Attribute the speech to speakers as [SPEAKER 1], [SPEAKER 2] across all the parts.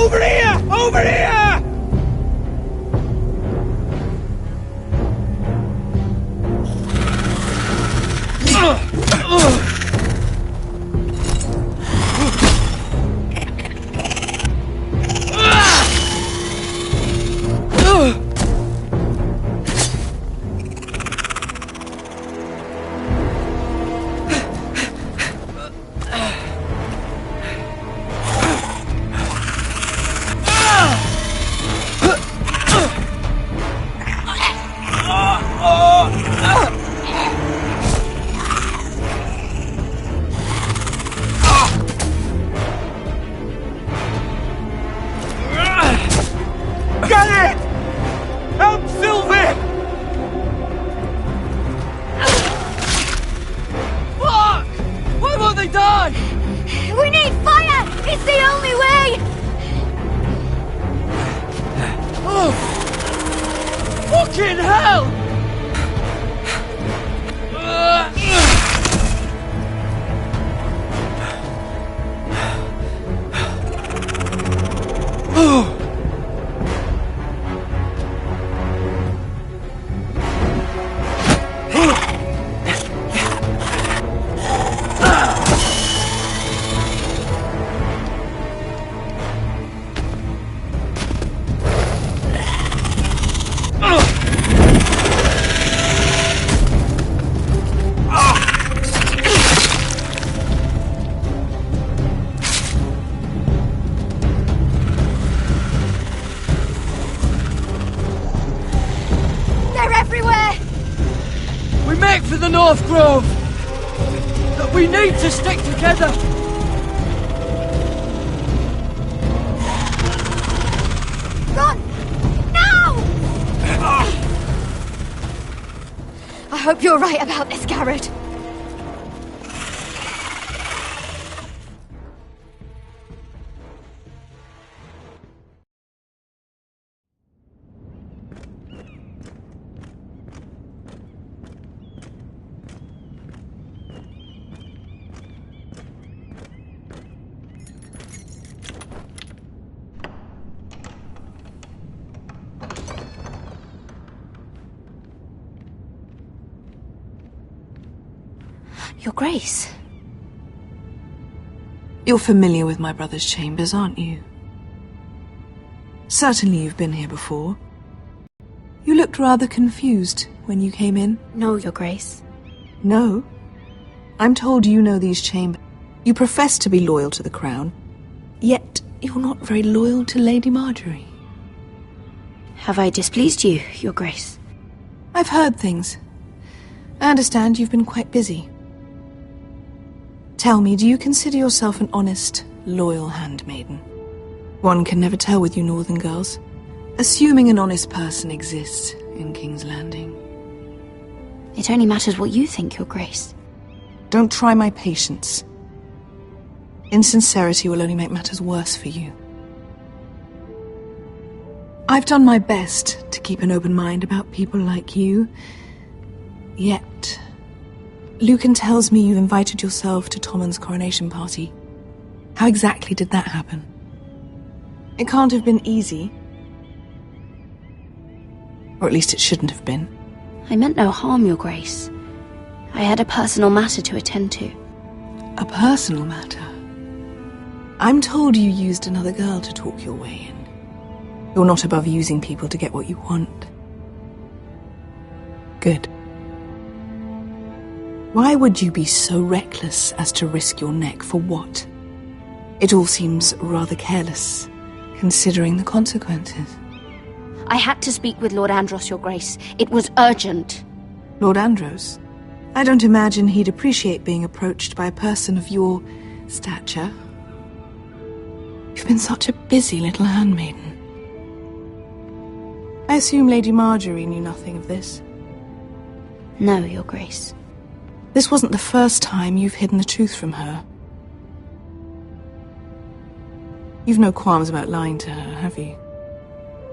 [SPEAKER 1] Over here! Over here!
[SPEAKER 2] Fucking hell! We make for the North Grove! But we need to stick together!
[SPEAKER 3] Run! Now! I hope you're right about this, Garrett. Your Grace.
[SPEAKER 4] You're familiar with my brother's chambers, aren't you? Certainly you've been here before. You looked rather confused when you came in.
[SPEAKER 3] No, Your Grace.
[SPEAKER 4] No? I'm told you know these chambers. You profess to be loyal to the crown, yet you're not very loyal to Lady Marjorie.
[SPEAKER 3] Have I displeased you, Your Grace?
[SPEAKER 4] I've heard things. I understand you've been quite busy. Tell me, do you consider yourself an honest, loyal handmaiden? One can never tell with you northern girls. Assuming an honest person exists in King's Landing.
[SPEAKER 3] It only matters what you think, Your Grace.
[SPEAKER 4] Don't try my patience. Insincerity will only make matters worse for you. I've done my best to keep an open mind about people like you. Yet, Lucan tells me you invited yourself to Tommen's coronation party. How exactly did that happen? It can't have been easy. Or at least it shouldn't have been.
[SPEAKER 3] I meant no harm, Your Grace. I had a personal matter to attend to.
[SPEAKER 4] A personal matter? I'm told you used another girl to talk your way in. You're not above using people to get what you want. Good. Why would you be so reckless as to risk your neck for what? It all seems rather careless, considering the consequences.
[SPEAKER 3] I had to speak with Lord Andros, Your Grace. It was urgent.
[SPEAKER 4] Lord Andros? I don't imagine he'd appreciate being approached by a person of your stature. You've been such a busy little handmaiden. I assume Lady Marjorie knew nothing of this.
[SPEAKER 3] No, Your Grace.
[SPEAKER 4] This wasn't the first time you've hidden the truth from her. You've no qualms about lying to her, have you?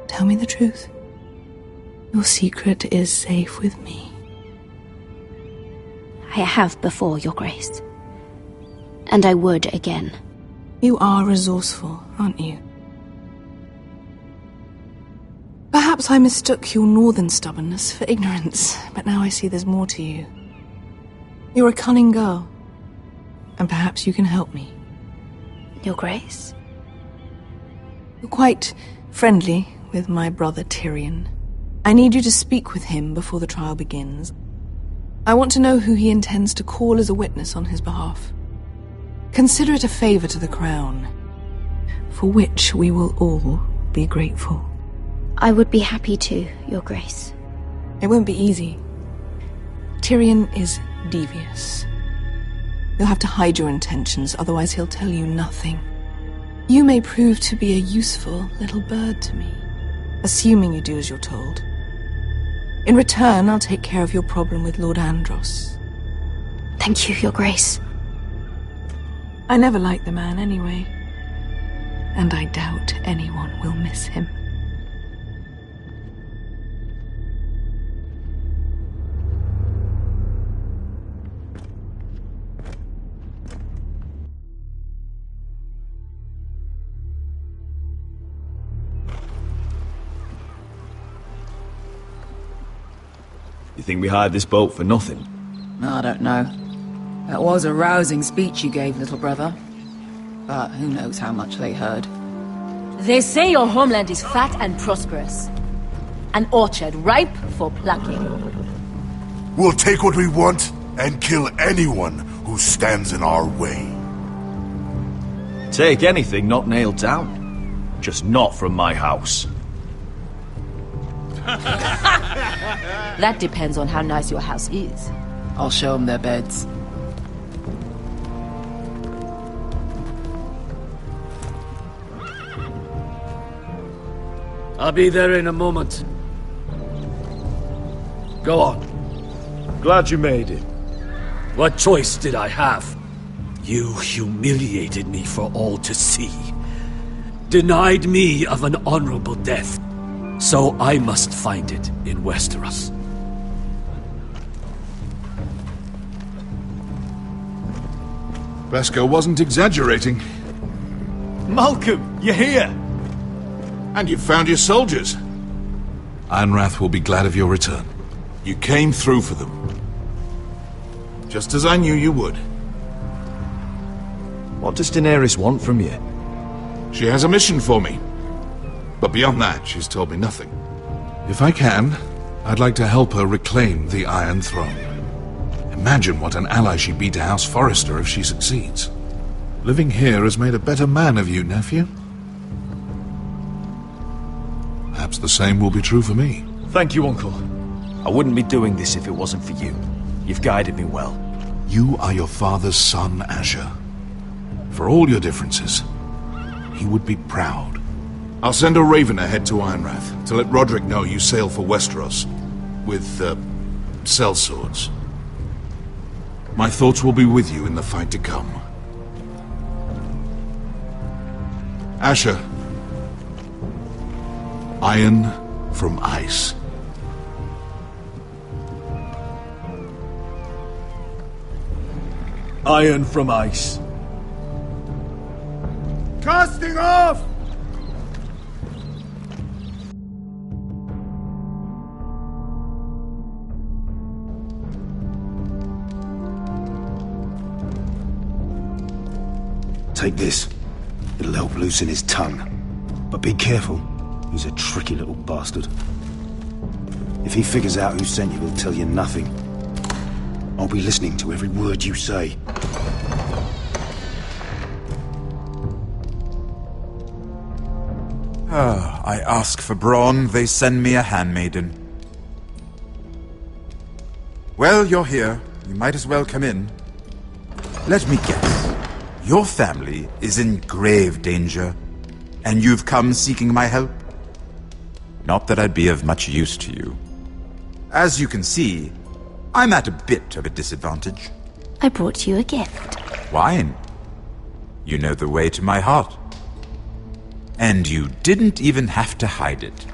[SPEAKER 4] Tell me the truth. Your secret is safe with me.
[SPEAKER 3] I have before, Your Grace. And I would again.
[SPEAKER 4] You are resourceful, aren't you? Perhaps I mistook your northern stubbornness for ignorance, but now I see there's more to you. You're a cunning girl, and perhaps you can help me.
[SPEAKER 3] Your Grace?
[SPEAKER 4] You're quite friendly with my brother Tyrion. I need you to speak with him before the trial begins. I want to know who he intends to call as a witness on his behalf. Consider it a favor to the crown, for which we will all be grateful.
[SPEAKER 3] I would be happy to, Your Grace.
[SPEAKER 4] It won't be easy. Tyrion is devious. You'll have to hide your intentions, otherwise he'll tell you nothing. You may prove to be a useful little bird to me, assuming you do as you're told. In return, I'll take care of your problem with Lord Andros.
[SPEAKER 3] Thank you, Your Grace.
[SPEAKER 4] I never liked the man anyway, and I doubt anyone will miss him.
[SPEAKER 1] You think we hired this boat for nothing?
[SPEAKER 5] I don't know. That was a rousing speech you gave, little brother. But who knows how much they heard.
[SPEAKER 6] They say your homeland is fat and prosperous. An orchard ripe for plucking.
[SPEAKER 7] We'll take what we want and kill anyone who stands in our way.
[SPEAKER 1] Take anything not nailed down. Just not from my house.
[SPEAKER 6] That depends on how nice your house is.
[SPEAKER 5] I'll show them their beds.
[SPEAKER 2] I'll be there in a moment. Go on.
[SPEAKER 1] Glad you made it.
[SPEAKER 2] What choice did I have? You humiliated me for all to see. Denied me of an honorable death. So I must find it in Westeros.
[SPEAKER 7] Bresco wasn't exaggerating.
[SPEAKER 1] Malcolm, you're here!
[SPEAKER 7] And you've found your soldiers. Ironrath will be glad of your return. You came through for them. Just as I knew you would.
[SPEAKER 1] What does Daenerys want from you?
[SPEAKER 7] She has a mission for me. But beyond that, she's told me nothing. If I can, I'd like to help her reclaim the Iron Throne. Imagine what an ally she'd be to House Forrester if she succeeds. Living here has made a better man of you, nephew. Perhaps the same will be true for me.
[SPEAKER 1] Thank you, Uncle. I wouldn't be doing this if it wasn't for you. You've guided me well.
[SPEAKER 7] You are your father's son, Asher. For all your differences, he would be proud. I'll send a raven ahead to Ironrath to let Roderick know you sail for Westeros with, sellswords. My thoughts will be with you in the fight to come. Asher. Iron from ice.
[SPEAKER 1] Iron from ice.
[SPEAKER 2] Casting off!
[SPEAKER 8] Take this. It'll help loosen his tongue. But be careful. He's a tricky little bastard. If he figures out who sent you, he'll tell you nothing. I'll be listening to every word you say.
[SPEAKER 9] I ask for brawn, they send me a handmaiden. Well, you're here. You might as well come in. Let me guess. Your family is in grave danger, and you've come seeking my help? Not that I'd be of much use to you. As you can see, I'm at a bit of a disadvantage.
[SPEAKER 3] I brought you a gift.
[SPEAKER 9] Wine. You know the way to my heart. And you didn't even have to hide it.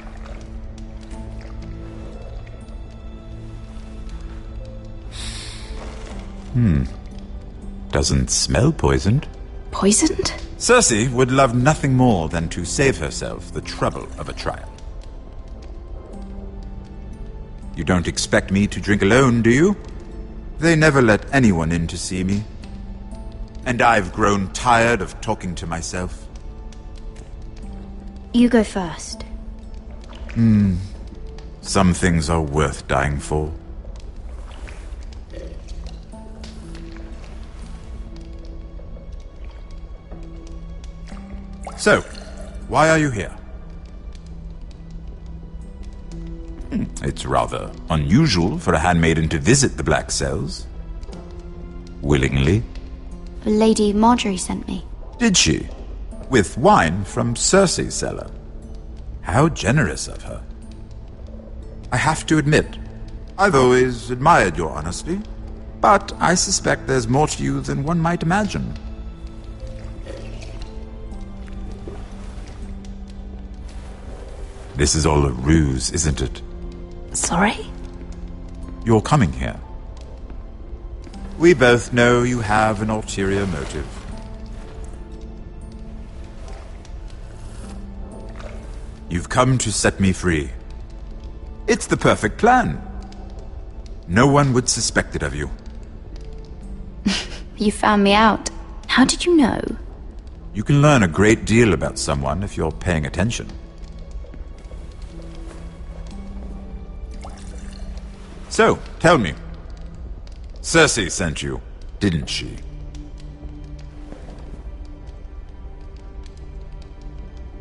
[SPEAKER 9] Doesn't smell poisoned.
[SPEAKER 3] Poisoned?
[SPEAKER 9] Cersei would love nothing more than to save herself the trouble of a trial. You don't expect me to drink alone, do you? They never let anyone in to see me. And I've grown tired of talking to myself.
[SPEAKER 3] You go first.
[SPEAKER 9] Some things are worth dying for. So, why are you here? It's rather unusual for a handmaiden to visit the Black Cells. Willingly.
[SPEAKER 3] Lady Marjorie sent me.
[SPEAKER 9] Did she? With wine from Cersei's cellar. How generous of her. I have to admit, I've always admired your honesty, but I suspect there's more to you than one might imagine. This is all a ruse, isn't it?
[SPEAKER 3] Sorry?
[SPEAKER 9] You're coming here. We both know you have an ulterior motive. You've come to set me free. It's the perfect plan. No one would suspect it of you.
[SPEAKER 3] You found me out. How did you know?
[SPEAKER 9] You can learn a great deal about someone if you're paying attention. So, tell me. Cersei sent you, didn't she?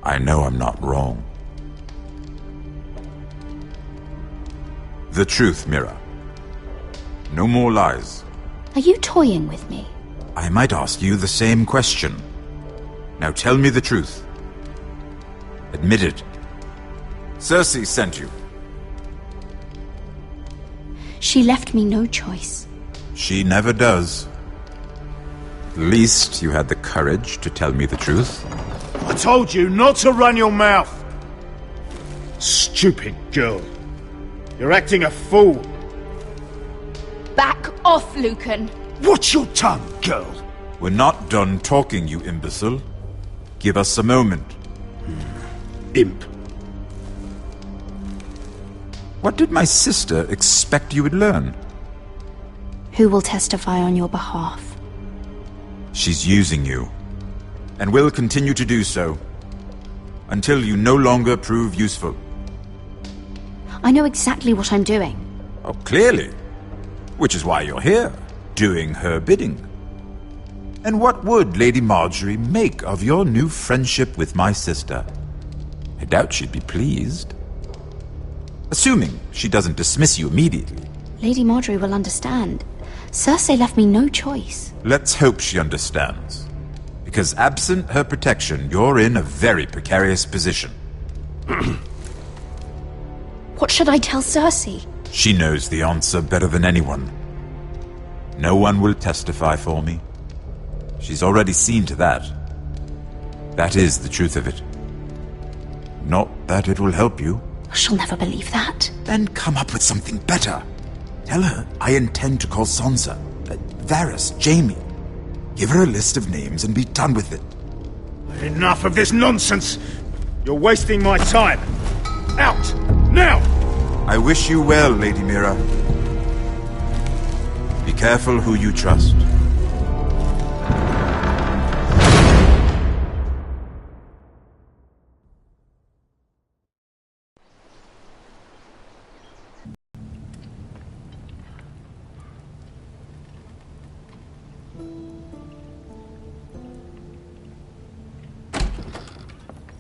[SPEAKER 9] I know I'm not wrong. The truth, Mira. No more lies.
[SPEAKER 3] Are you toying with me?
[SPEAKER 9] I might ask you the same question. Now tell me the truth. Admit it. Cersei sent you.
[SPEAKER 3] She left me no choice.
[SPEAKER 9] She never does. At least you had the courage to tell me the truth.
[SPEAKER 10] I told you not to run your mouth! Stupid girl. You're acting a fool.
[SPEAKER 3] Back off, Lucan.
[SPEAKER 10] Watch your tongue, girl.
[SPEAKER 9] We're not done talking, you imbecile. Give us a moment.
[SPEAKER 10] Imp.
[SPEAKER 9] What did my sister expect you would learn?
[SPEAKER 3] Who will testify on your behalf?
[SPEAKER 9] She's using you, and will continue to do so, until you no longer prove useful.
[SPEAKER 3] I know exactly what I'm doing.
[SPEAKER 9] Oh, clearly. Which is why you're here, doing her bidding. And what would Lady Marjorie make of your new friendship with my sister? I doubt she'd be pleased. Assuming she doesn't dismiss you immediately.
[SPEAKER 3] Lady Marjorie will understand. Cersei left me no choice.
[SPEAKER 9] Let's hope she understands. Because absent her protection, you're in a very precarious position.
[SPEAKER 3] What should I tell Cersei?
[SPEAKER 9] She knows the answer better than anyone. No one will testify for me. She's already seen to that. That is the truth of it. Not that it will help you.
[SPEAKER 3] She'll never believe that.
[SPEAKER 9] Then come up with something better. Tell her I intend to call Sansa, Varys, Jaime. Give her a list of names and be done with it.
[SPEAKER 10] Enough of this nonsense! You're wasting my time! Out! Now!
[SPEAKER 9] I wish you well, Lady Mira. Be careful who you trust.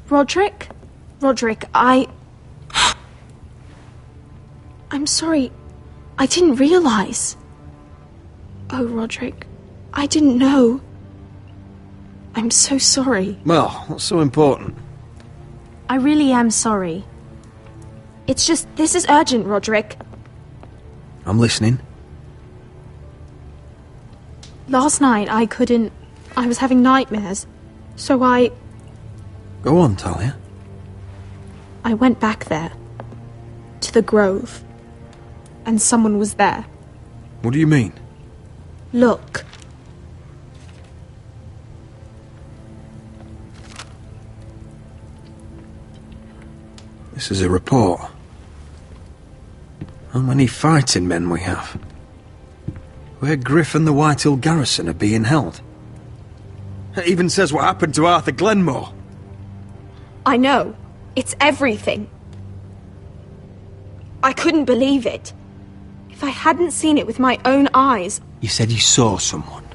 [SPEAKER 11] Roderick? Roderick, I'm sorry. I didn't realize. Oh, Roderick, I didn't know. I'm so sorry.
[SPEAKER 12] Well, what's so important?
[SPEAKER 11] I really am sorry. It's just, this is urgent, Roderick.
[SPEAKER 12] I'm listening.
[SPEAKER 11] Last night, I was having nightmares, so
[SPEAKER 12] Go on, Talia.
[SPEAKER 11] I went back there, to the Grove, and someone was there.
[SPEAKER 12] What do you mean?
[SPEAKER 11] Look.
[SPEAKER 12] This is a report. How many fighting men we have. Where Griff and the Whitehill garrison are being held. It even says what happened to Arthur Glenmore.
[SPEAKER 11] I know. It's everything. I couldn't believe it. If I hadn't seen it with my own eyes...
[SPEAKER 12] You said you saw someone.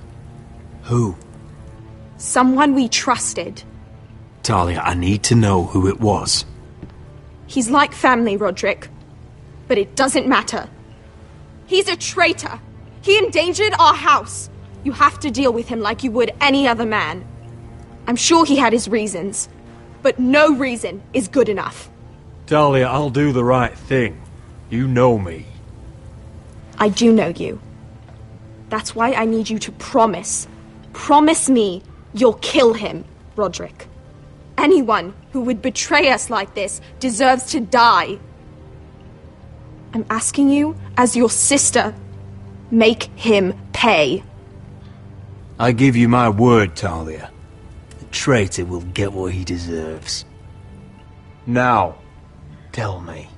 [SPEAKER 12] Who?
[SPEAKER 11] Someone we trusted.
[SPEAKER 12] Talia, I need to know who it was.
[SPEAKER 11] He's like family, Roderick. But it doesn't matter. He's a traitor. He endangered our house. You have to deal with him like you would any other man. I'm sure he had his reasons. But no reason is good enough.
[SPEAKER 13] Talia, I'll do the right thing. You know me.
[SPEAKER 11] I do know you. That's why I need you to promise. Promise me you'll kill him, Roderick. Anyone who would betray us like this deserves to die. I'm asking you, as your sister, make him pay.
[SPEAKER 12] I give you my word, Talia. The traitor will get what he deserves. Now, tell me.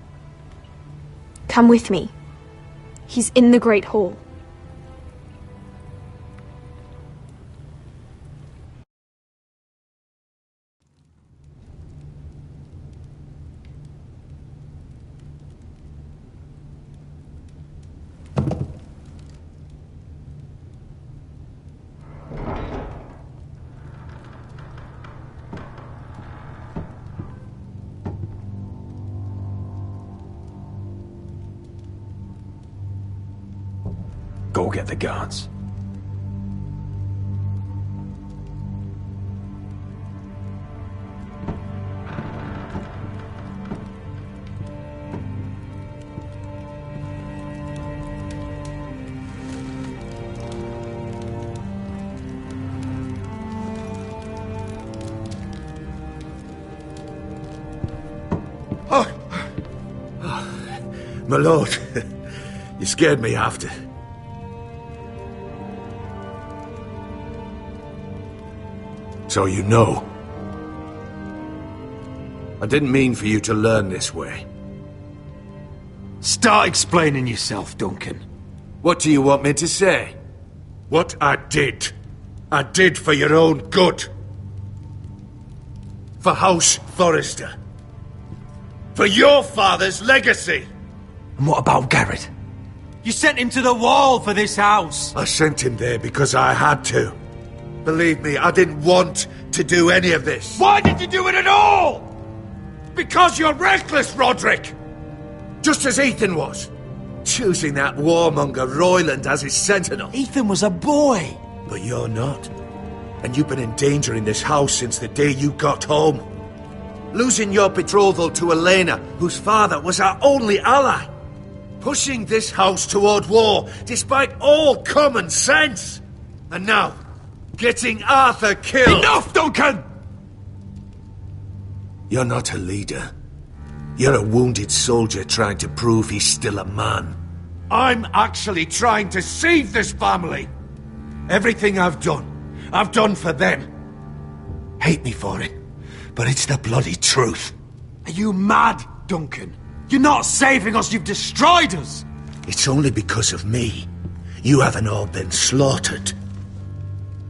[SPEAKER 11] Come with me. He's in the Great Hall.
[SPEAKER 12] Go get the guards.
[SPEAKER 10] My lord, you scared me after. So you know. I didn't mean for you to learn this way.
[SPEAKER 12] Start explaining yourself, Duncan.
[SPEAKER 10] What do you want me to say? What I did for your own good. For House Forrester. For your father's legacy.
[SPEAKER 12] And what about Garrett? You sent him to the wall for this house.
[SPEAKER 10] I sent him there because I had to. Believe me, I didn't want to do any of this.
[SPEAKER 12] Why did you do it at all?
[SPEAKER 10] Because you're reckless, Roderick! Just as Ethan was. Choosing that warmonger Royland as his sentinel.
[SPEAKER 12] Ethan was a boy.
[SPEAKER 10] But you're not. And you've been endangering this house since the day you got home. Losing your betrothal to Elena, whose father was our only ally. Pushing this house toward war, despite all common sense. And now, getting Arthur killed.
[SPEAKER 12] Enough, Duncan!
[SPEAKER 10] You're not a leader. You're a wounded soldier trying to prove he's still a man. I'm actually trying to save this family. Everything I've done for them. Hate me for it, but it's the bloody truth.
[SPEAKER 12] Are you mad, Duncan? You're not saving us, you've destroyed us!
[SPEAKER 10] It's only because of me. You haven't all been slaughtered.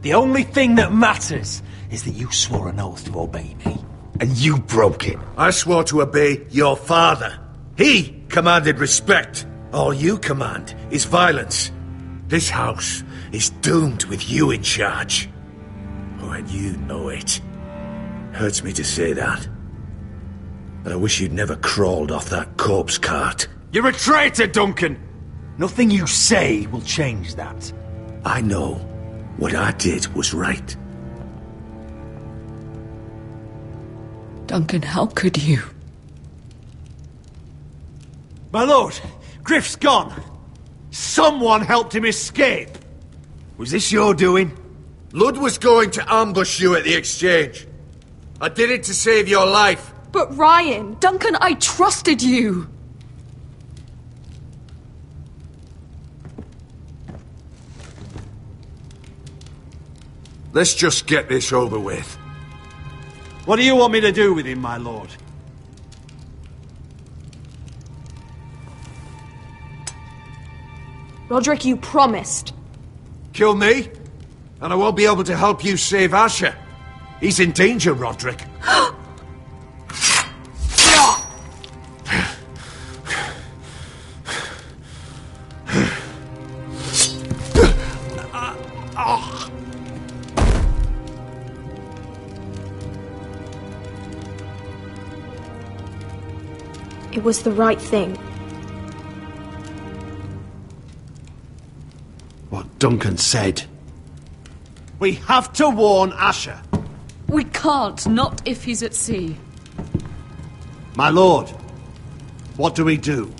[SPEAKER 12] The only thing that matters is that you swore an oath to obey me. And you broke it.
[SPEAKER 10] I swore to obey your father. He commanded respect. All you command is violence. This house is doomed with you in charge. Oh, and you know it. Hurts me to say that. But I wish you'd never crawled off that corpse cart.
[SPEAKER 12] You're a traitor, Duncan! Nothing you say will change that.
[SPEAKER 10] I know what I did was right.
[SPEAKER 5] Duncan, how could you?
[SPEAKER 12] My lord, Griff's gone. Someone helped him escape. Was this your doing?
[SPEAKER 10] Ludd was going to ambush you at the exchange. I did it to save your life.
[SPEAKER 11] But Ryan...
[SPEAKER 5] Duncan, I trusted you!
[SPEAKER 10] Let's just get this over with.
[SPEAKER 12] What do you want me to do with him, my lord?
[SPEAKER 11] Roderick, you promised.
[SPEAKER 10] Kill me, and I won't be able to help you save Asher. He's in danger, Roderick.
[SPEAKER 11] It was the right thing.
[SPEAKER 10] What Duncan said. We have to warn Asher.
[SPEAKER 6] We can't, not if he's at sea.
[SPEAKER 10] My lord, what do we do?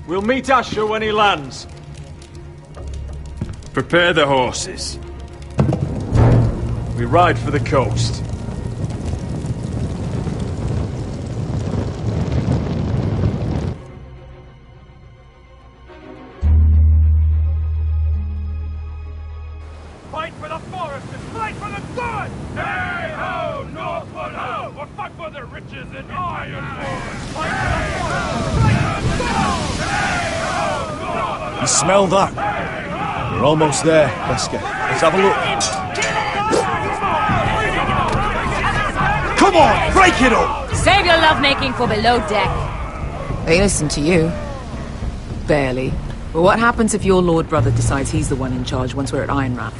[SPEAKER 13] We'll meet Asher when he lands. Prepare the horses. We ride for the coast.
[SPEAKER 14] Fight for the forest and fight for the good! Hey ho, Northwood ho! We'll fight for the riches and ironwood! Fight for the forest! Fight for the gold! Hey ho, Northwood!
[SPEAKER 1] You smell that? We're almost there, Wesker. Let's have a look.
[SPEAKER 10] Come on, break it up!
[SPEAKER 6] Save your lovemaking for below deck.
[SPEAKER 5] They listen to you. Barely. But what happens if your lord brother decides he's the one in charge once we're at Ironrath?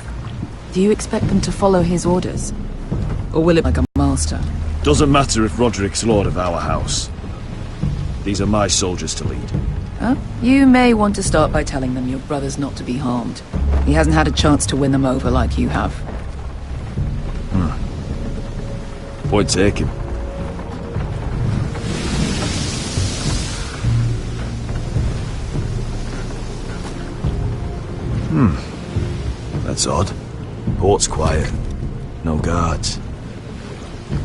[SPEAKER 5] Do you expect them to follow his orders? Or will it be like a master?
[SPEAKER 1] Doesn't matter if Roderick's lord of our house. These are my soldiers to lead.
[SPEAKER 5] Huh? You may want to start by telling them your brother's not to be harmed. He hasn't had a chance to win them over like you have.
[SPEAKER 1] Point taken. That's odd. Port's quiet. No guards.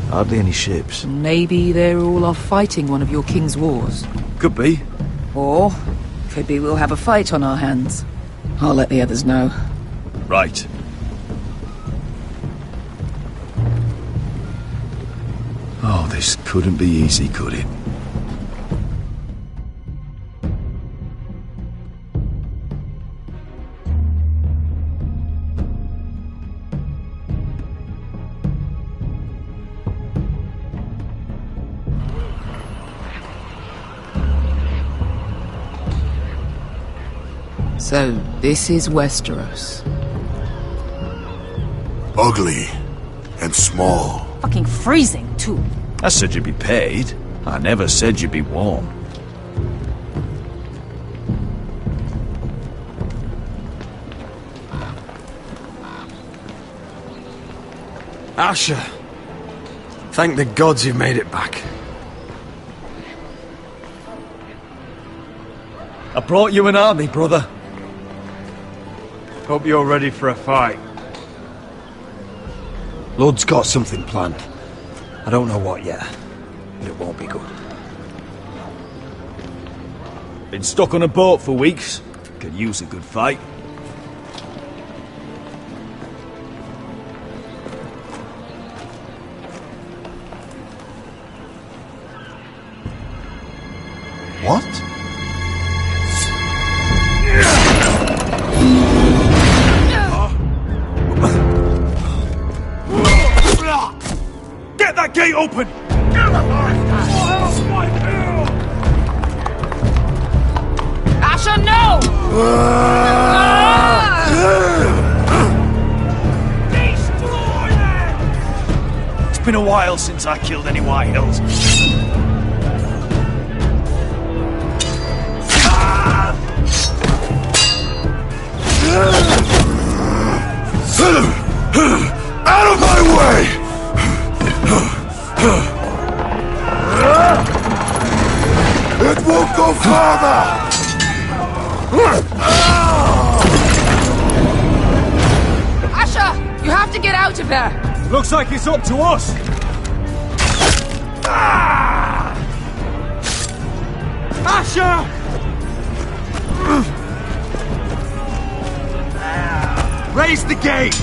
[SPEAKER 1] Hardly any ships.
[SPEAKER 5] Maybe they're all off fighting one of your king's wars.
[SPEAKER 1] Could be.
[SPEAKER 5] Or, could be we'll have a fight on our hands. I'll let the others know.
[SPEAKER 1] Right. Oh, this couldn't be easy, could it?
[SPEAKER 5] So, this is Westeros.
[SPEAKER 7] Ugly and small.
[SPEAKER 6] Fucking freezing, too.
[SPEAKER 1] I said you'd be paid. I never said you'd be warm.
[SPEAKER 12] Asher, thank the gods you've made it back.
[SPEAKER 1] I brought you an army, brother.
[SPEAKER 13] Hope you're ready for a fight.
[SPEAKER 12] Lord's got something planned. I don't know what yet, but it won't be good.
[SPEAKER 1] Been stuck on a boat for weeks. Could use a good fight.
[SPEAKER 7] What?
[SPEAKER 1] Get that gate open!
[SPEAKER 6] Asher, no!
[SPEAKER 14] Destroy them!
[SPEAKER 1] It's been a while since I killed any White Hills.
[SPEAKER 7] Out of my way! It won't go farther!
[SPEAKER 5] Asher! You have to get out of there!
[SPEAKER 13] Looks like it's up to us!
[SPEAKER 12] Asher!
[SPEAKER 1] Raise the gate!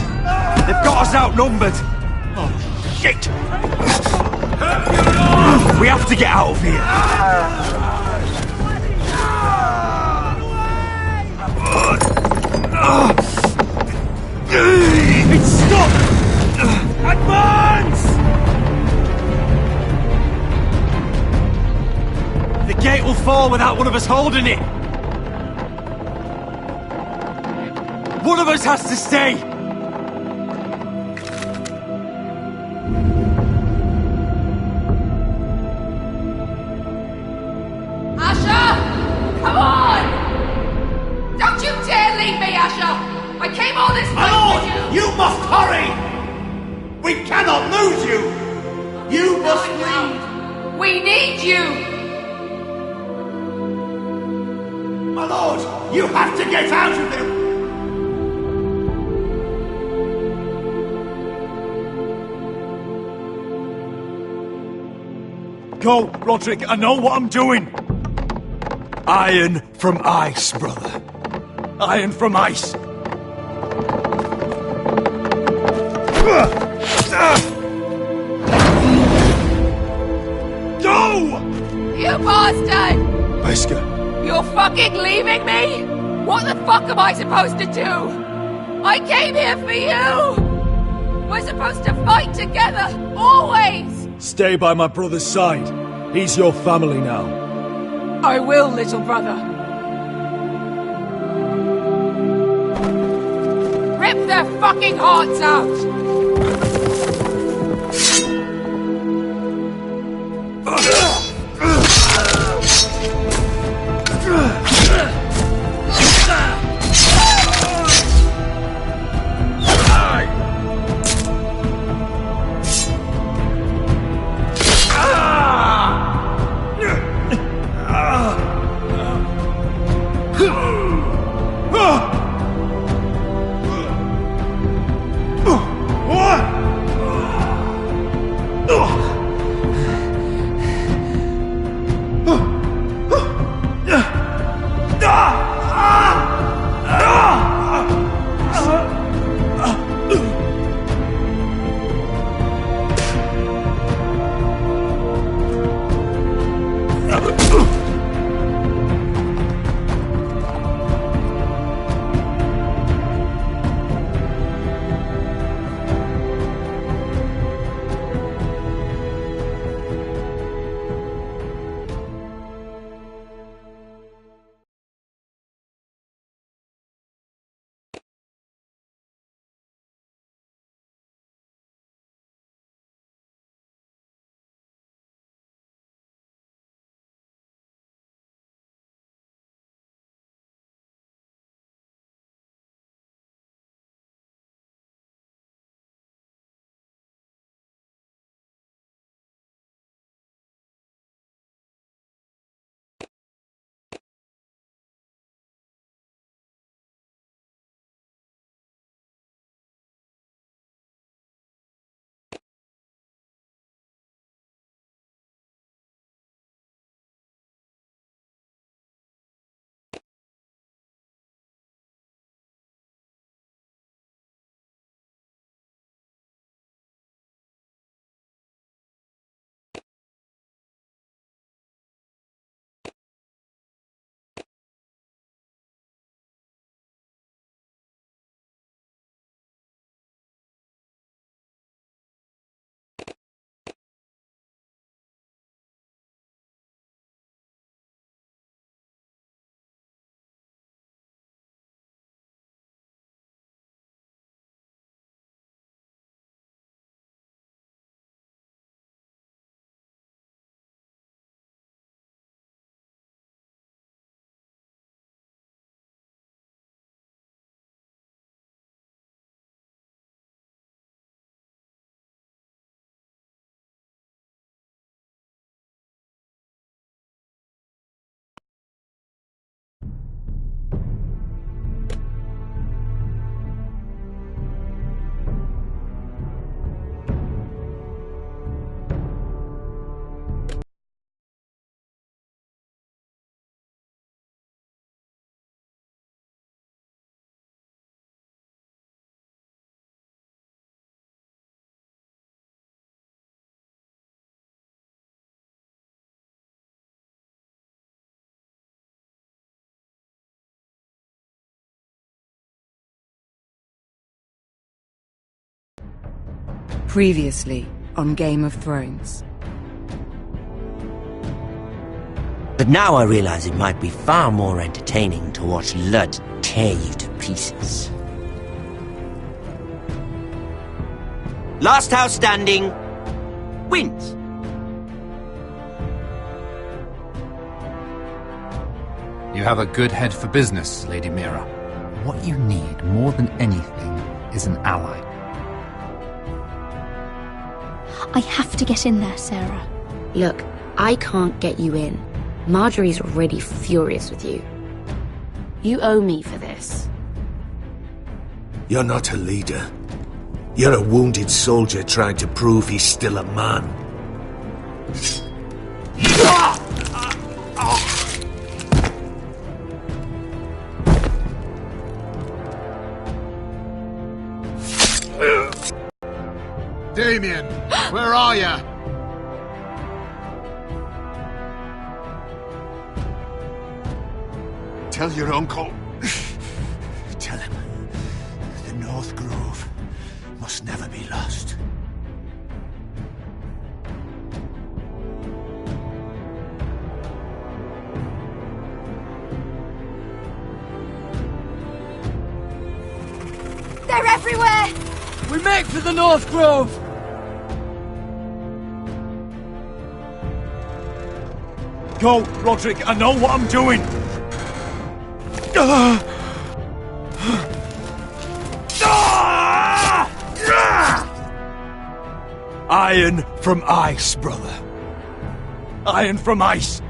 [SPEAKER 1] They've got us outnumbered! Oh, shit!
[SPEAKER 12] We have to get out of here.
[SPEAKER 14] It's stopped! Advance!
[SPEAKER 12] The gate will fall without one of us holding it. One of us has to stay.
[SPEAKER 5] Asher! Come on! Don't you dare leave me, Asher! I came all this way for you!
[SPEAKER 10] You must hurry! We cannot lose you! You must leave!
[SPEAKER 5] We need you!
[SPEAKER 10] My lord, you have to get out of there!
[SPEAKER 13] Go, Roderick, I know what I'm doing! Iron from ice, brother. Iron from ice. Go!
[SPEAKER 5] You bastard!
[SPEAKER 1] Wesker.
[SPEAKER 5] You're fucking leaving me? What the fuck am I supposed to do? I came here for you! We're supposed to fight together, always!
[SPEAKER 1] Stay by my brother's side. He's your family now.
[SPEAKER 5] I will, little brother. Rip their fucking hearts out! Previously on Game of Thrones.
[SPEAKER 15] But now I realize it might be far more entertaining to watch Lud tear you to pieces. Last house standing wins.
[SPEAKER 16] You have a good head for business, Lady Mira. What you need more than anything is an ally.
[SPEAKER 3] I have to get in there, Sarah.
[SPEAKER 17] Look, I can't get you in. Marjorie's already furious with you. You owe me for this.
[SPEAKER 10] You're not a leader. You're a wounded soldier trying to prove he's still a man.
[SPEAKER 7] Damien, where are ya? Tell your uncle. Tell him the North Grove must never be lost.
[SPEAKER 6] They're everywhere!
[SPEAKER 2] We make for the North Grove!
[SPEAKER 13] Go, Roderick, I know what I'm doing! Iron from ice, brother. Iron from ice.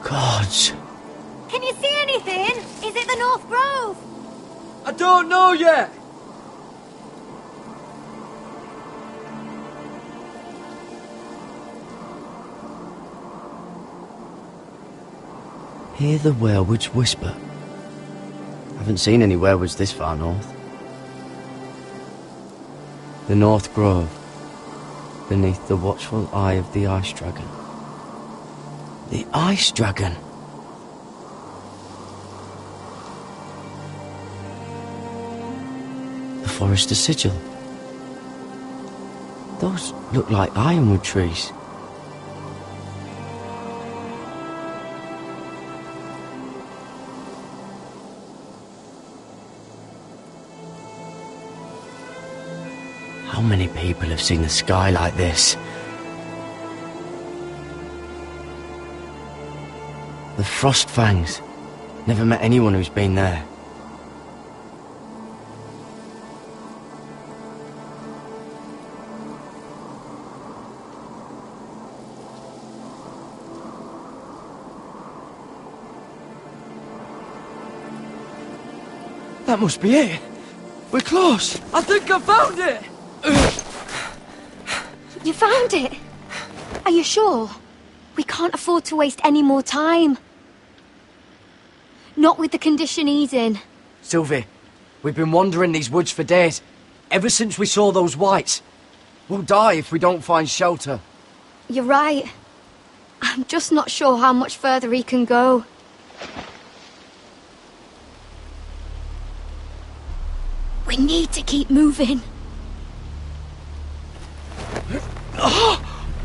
[SPEAKER 15] Gods.
[SPEAKER 6] Can you see anything? Is it the North Grove?
[SPEAKER 2] I don't know yet!
[SPEAKER 15] Hear the werewolves whisper. Haven't seen any werewolves this far north. The North Grove, beneath the watchful eye of the Ice Dragon. The Ice Dragon? The Forester's Sigil. Those look like ironwood trees. How many people have seen the sky like this? The Frost Fangs. Never met anyone who's been there.
[SPEAKER 2] That must be it. We're close. I think I found it.
[SPEAKER 11] You found it? Are you sure? We can't afford to waste any more time. Not with the condition he's in.
[SPEAKER 2] Sylvie, we've been wandering these woods for days. Ever since we saw those whites. We'll die if we don't find shelter.
[SPEAKER 11] You're right. I'm just not sure how much further he can go. We need to keep moving.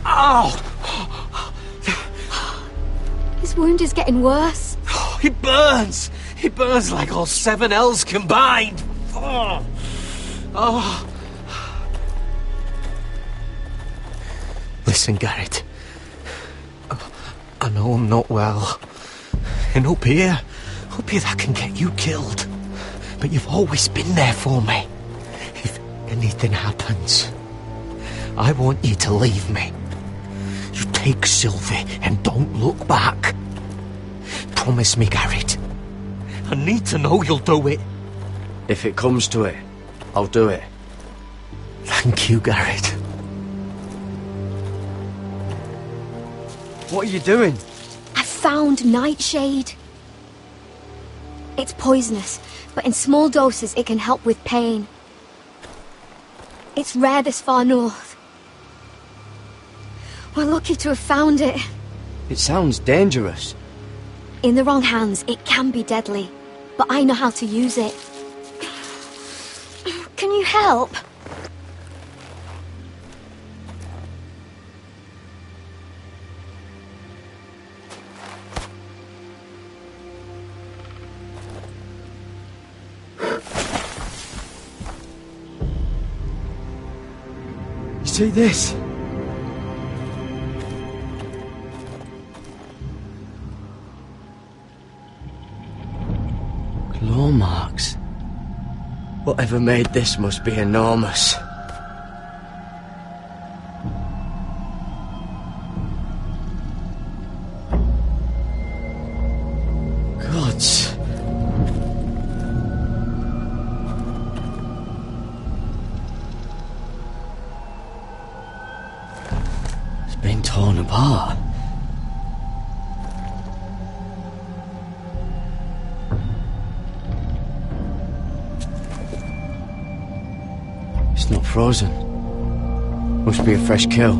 [SPEAKER 2] Ow!
[SPEAKER 11] His wound is getting worse.
[SPEAKER 2] He burns! He burns like all 7 L's combined! Oh. Oh.
[SPEAKER 12] Listen, Garrett. I know I'm not well. And up here that can get you killed. But you've always been there for me. If anything happens, I want you to leave me. You take Sylvie and don't look back. Promise me, Garrett. I need to know you'll do it.
[SPEAKER 15] If it comes to it, I'll do it.
[SPEAKER 12] Thank you, Garrett.
[SPEAKER 15] What are you doing?
[SPEAKER 11] I found nightshade. It's poisonous, but in small doses it can help with pain. It's rare this far north. We're lucky to have found it.
[SPEAKER 15] It sounds dangerous.
[SPEAKER 11] In the wrong hands, it can be deadly, but I know how to use it. Can you help?
[SPEAKER 15] You see this? Claw marks. Whatever made this must be enormous. Gods. It's been torn apart. It's not frozen. Must be a fresh kill.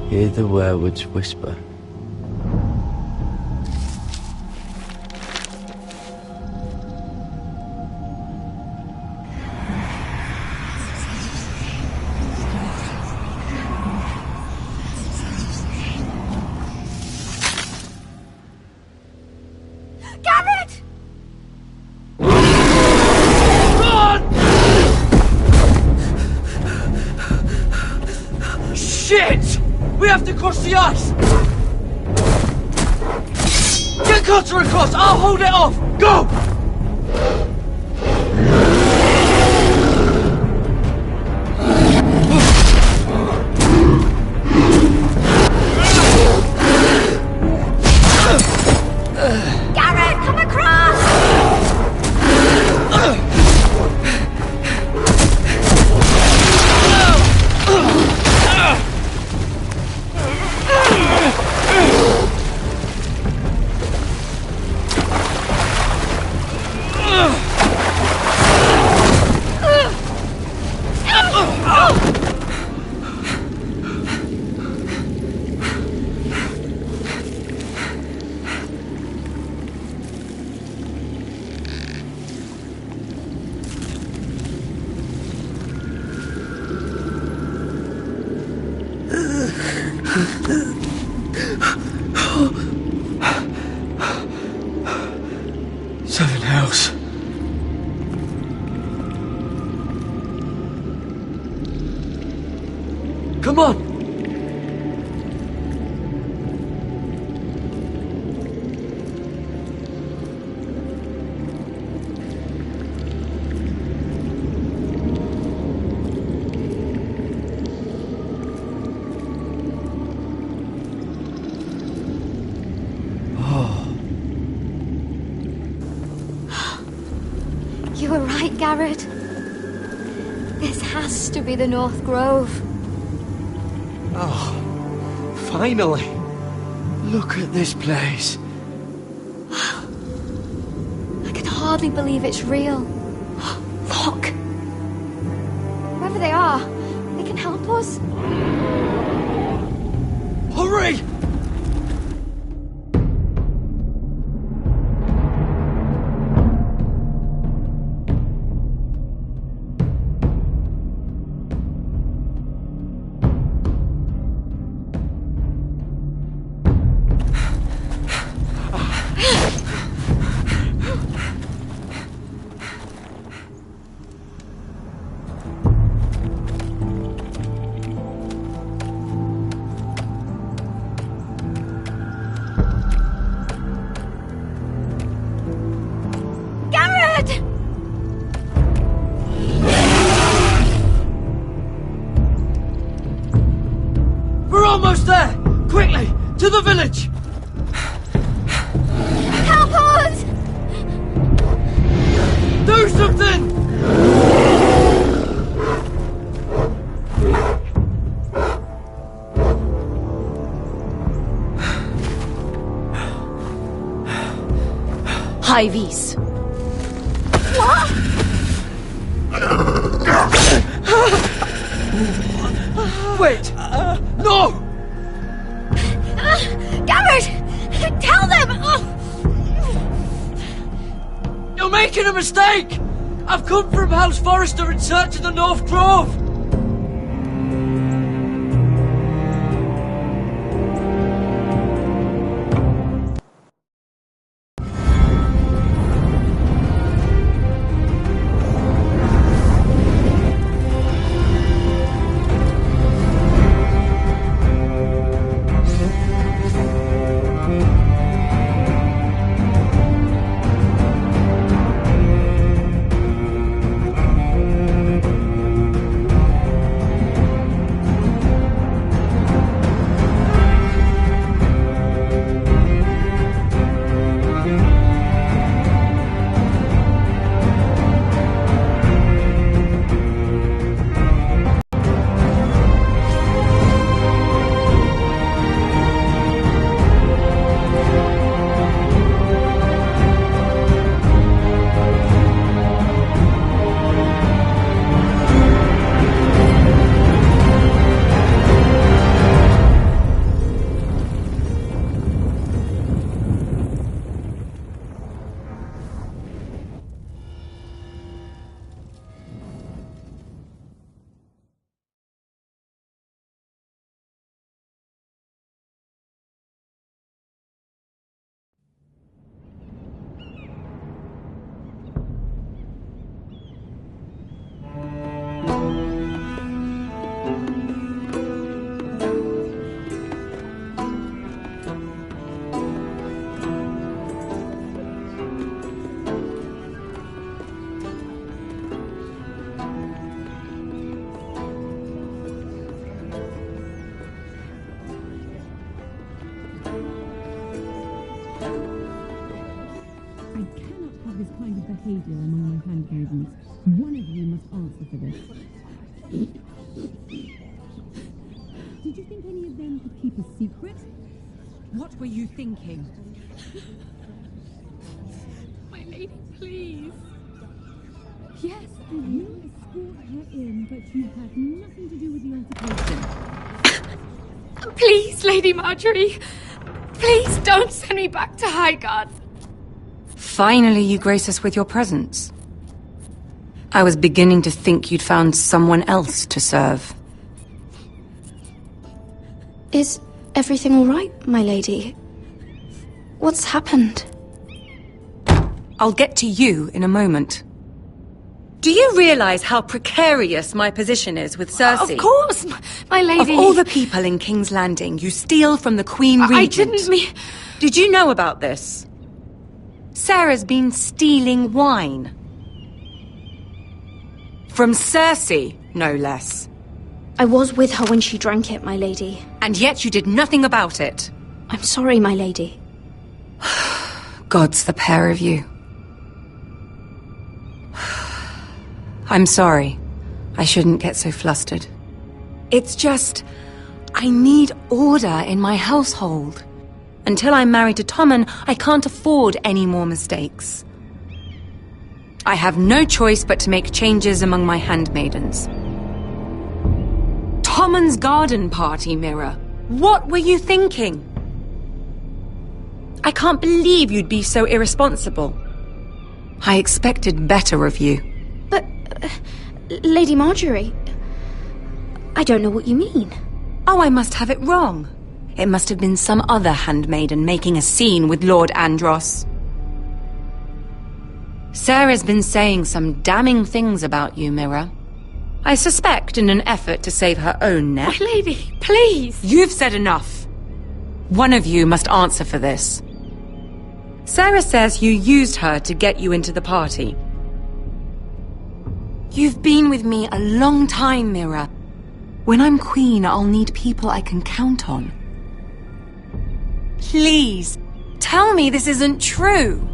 [SPEAKER 15] Hear the werewolves whisper.
[SPEAKER 11] Garrett!
[SPEAKER 12] Shit! We have to cross the ice! Get Cutter across! I'll hold it off! Go!
[SPEAKER 11] Garrett, come across!
[SPEAKER 15] Seven hells.
[SPEAKER 12] Come on!
[SPEAKER 11] You were right, Garrett. This has to be the North Grove.
[SPEAKER 15] Oh, finally. Look at this place.
[SPEAKER 11] I can hardly believe it's real. Look! Whoever they are, they can help us.
[SPEAKER 12] Hurry!
[SPEAKER 6] high vis.
[SPEAKER 11] What?
[SPEAKER 12] Wait! No!
[SPEAKER 11] Garrett! Tell them!
[SPEAKER 12] You're making a mistake! I've come from House Forrester in search of the North Grove!
[SPEAKER 18] behavior among my handmaidens. One of you must answer for this. Did you think any of them could keep a secret?
[SPEAKER 5] What were you thinking?
[SPEAKER 18] My lady, please. Yes, you escort her in, but you had nothing to do with the altercation.
[SPEAKER 11] Please, Lady Marjorie. Please don't send me back to Highgarden.
[SPEAKER 5] Finally, you grace us with your presence. I was beginning to think you'd found someone else to serve.
[SPEAKER 3] Is everything all right, my lady? What's happened?
[SPEAKER 5] I'll get to you in a moment. Do you realize how precarious my position is with Cersei?
[SPEAKER 11] Of course, my lady.
[SPEAKER 5] Of all the people in King's Landing, you steal from the Queen Regent.
[SPEAKER 11] I didn't mean...
[SPEAKER 5] Did you know about this? Sarah's been stealing wine. From Cersei, no less.
[SPEAKER 3] I was with her when she drank it, my lady.
[SPEAKER 5] And yet you did nothing about it.
[SPEAKER 3] I'm sorry, my lady.
[SPEAKER 5] Gods, the pair of you. I'm sorry. I shouldn't get so flustered. It's just... I need order in my household. Until I'm married to Tommen, I can't afford any more mistakes. I have no choice but to make changes among my handmaidens. Tommen's garden party, Mira. What were you thinking? I can't believe you'd be so irresponsible. I expected better of you.
[SPEAKER 3] But, Lady Marjorie, I don't know what you mean.
[SPEAKER 5] Oh, I must have it wrong. It must have been some other handmaiden making a scene with Lord Andros. Sarah's been saying some damning things about you, Mira. I suspect in an effort to save her own neck.
[SPEAKER 11] My lady, please!
[SPEAKER 5] You've said enough. One of you must answer for this. Sarah says you used her to get you into the party. You've been with me a long time, Mira. When I'm queen, I'll need people I can count on. Please, tell me this isn't true.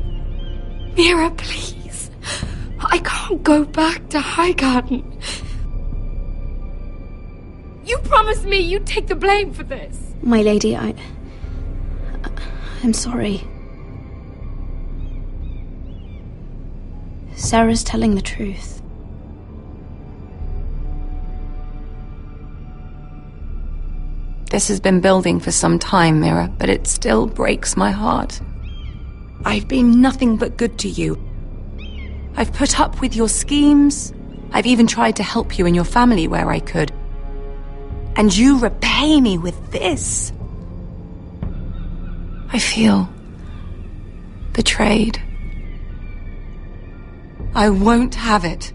[SPEAKER 11] Mira, please. I can't go back to Highgarden. You promised me you'd take the blame for this.
[SPEAKER 3] My lady, I'm sorry. Sarah's telling the truth.
[SPEAKER 5] This has been building for some time, Mira, but it still breaks my heart. I've been nothing but good to you. I've put up with your schemes. I've even tried to help you and your family where I could. And you repay me with this. I feel betrayed. I won't have it.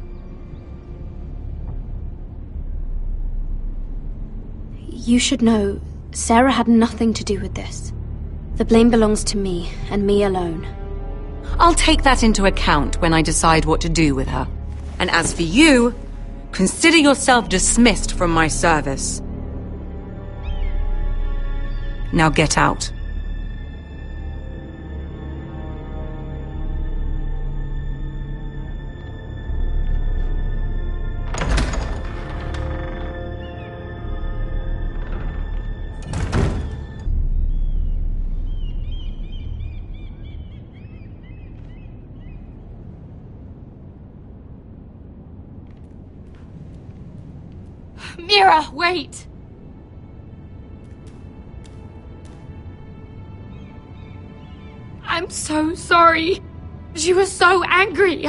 [SPEAKER 3] You should know, Sarah had nothing to do with this. The blame belongs to me, and me alone.
[SPEAKER 5] I'll take that into account when I decide what to do with her. And as for you, consider yourself dismissed from my service. Now get out.
[SPEAKER 18] Mira, wait! I'm so sorry. She was so angry.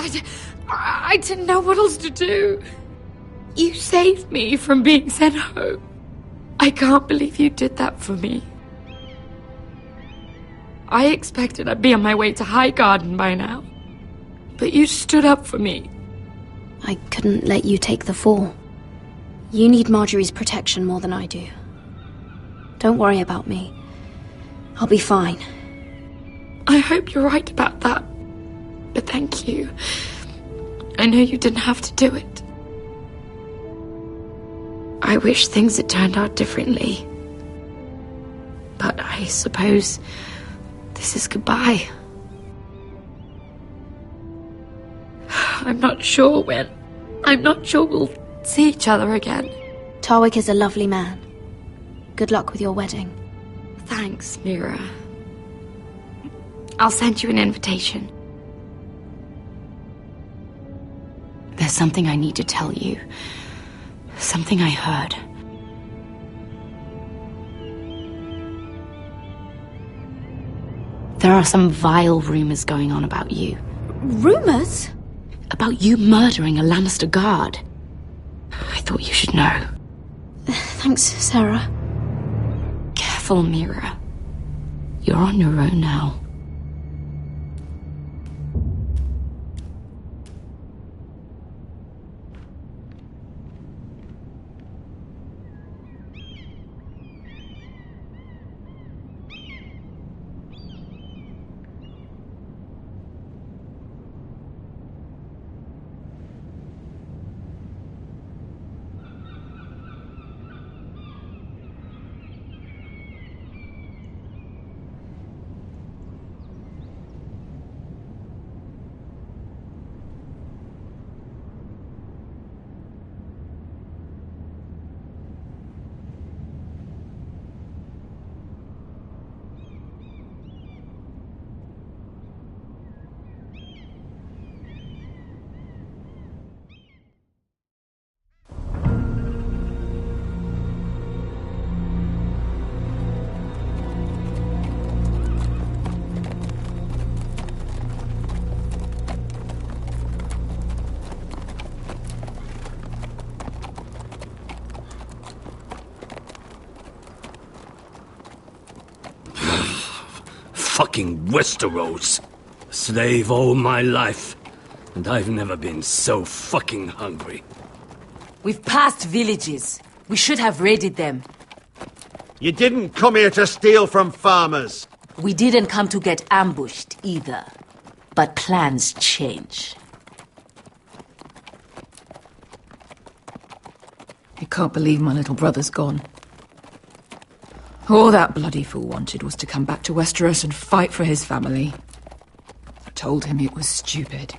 [SPEAKER 18] I didn't know what else to do. You saved me from being sent home. I can't believe you did that for me. I expected I'd be on my way to High Garden by now. But you stood up for me.
[SPEAKER 3] I couldn't let you take the fall. You need Marjorie's protection more than I do. Don't worry about me. I'll be fine.
[SPEAKER 18] I hope you're right about that. But thank you. I know you didn't have to do it. I wish things had turned out differently. But I suppose this is goodbye. I'm not sure when. I'm not sure we'll see each other again.
[SPEAKER 3] Tarwick is a lovely man. Good luck with your wedding.
[SPEAKER 18] Thanks, Mira. I'll send you an invitation.
[SPEAKER 17] There's something I need to tell you. Something I heard. There are some vile rumors going on about you.
[SPEAKER 3] Rumors?
[SPEAKER 17] About you murdering a Lannister guard. I thought you should know.
[SPEAKER 3] Thanks, Sarah.
[SPEAKER 17] Careful, Mira. You're on your own now.
[SPEAKER 2] Fucking Westeros. Slave all my life. And I've never been so fucking hungry.
[SPEAKER 6] We've passed villages. We should have raided them.
[SPEAKER 10] You didn't come here to steal from farmers.
[SPEAKER 6] We didn't come to get ambushed either. But plans change.
[SPEAKER 5] I can't believe my little brother's gone. All that bloody fool wanted was to come back to Westeros and fight for his family. I told him it was stupid,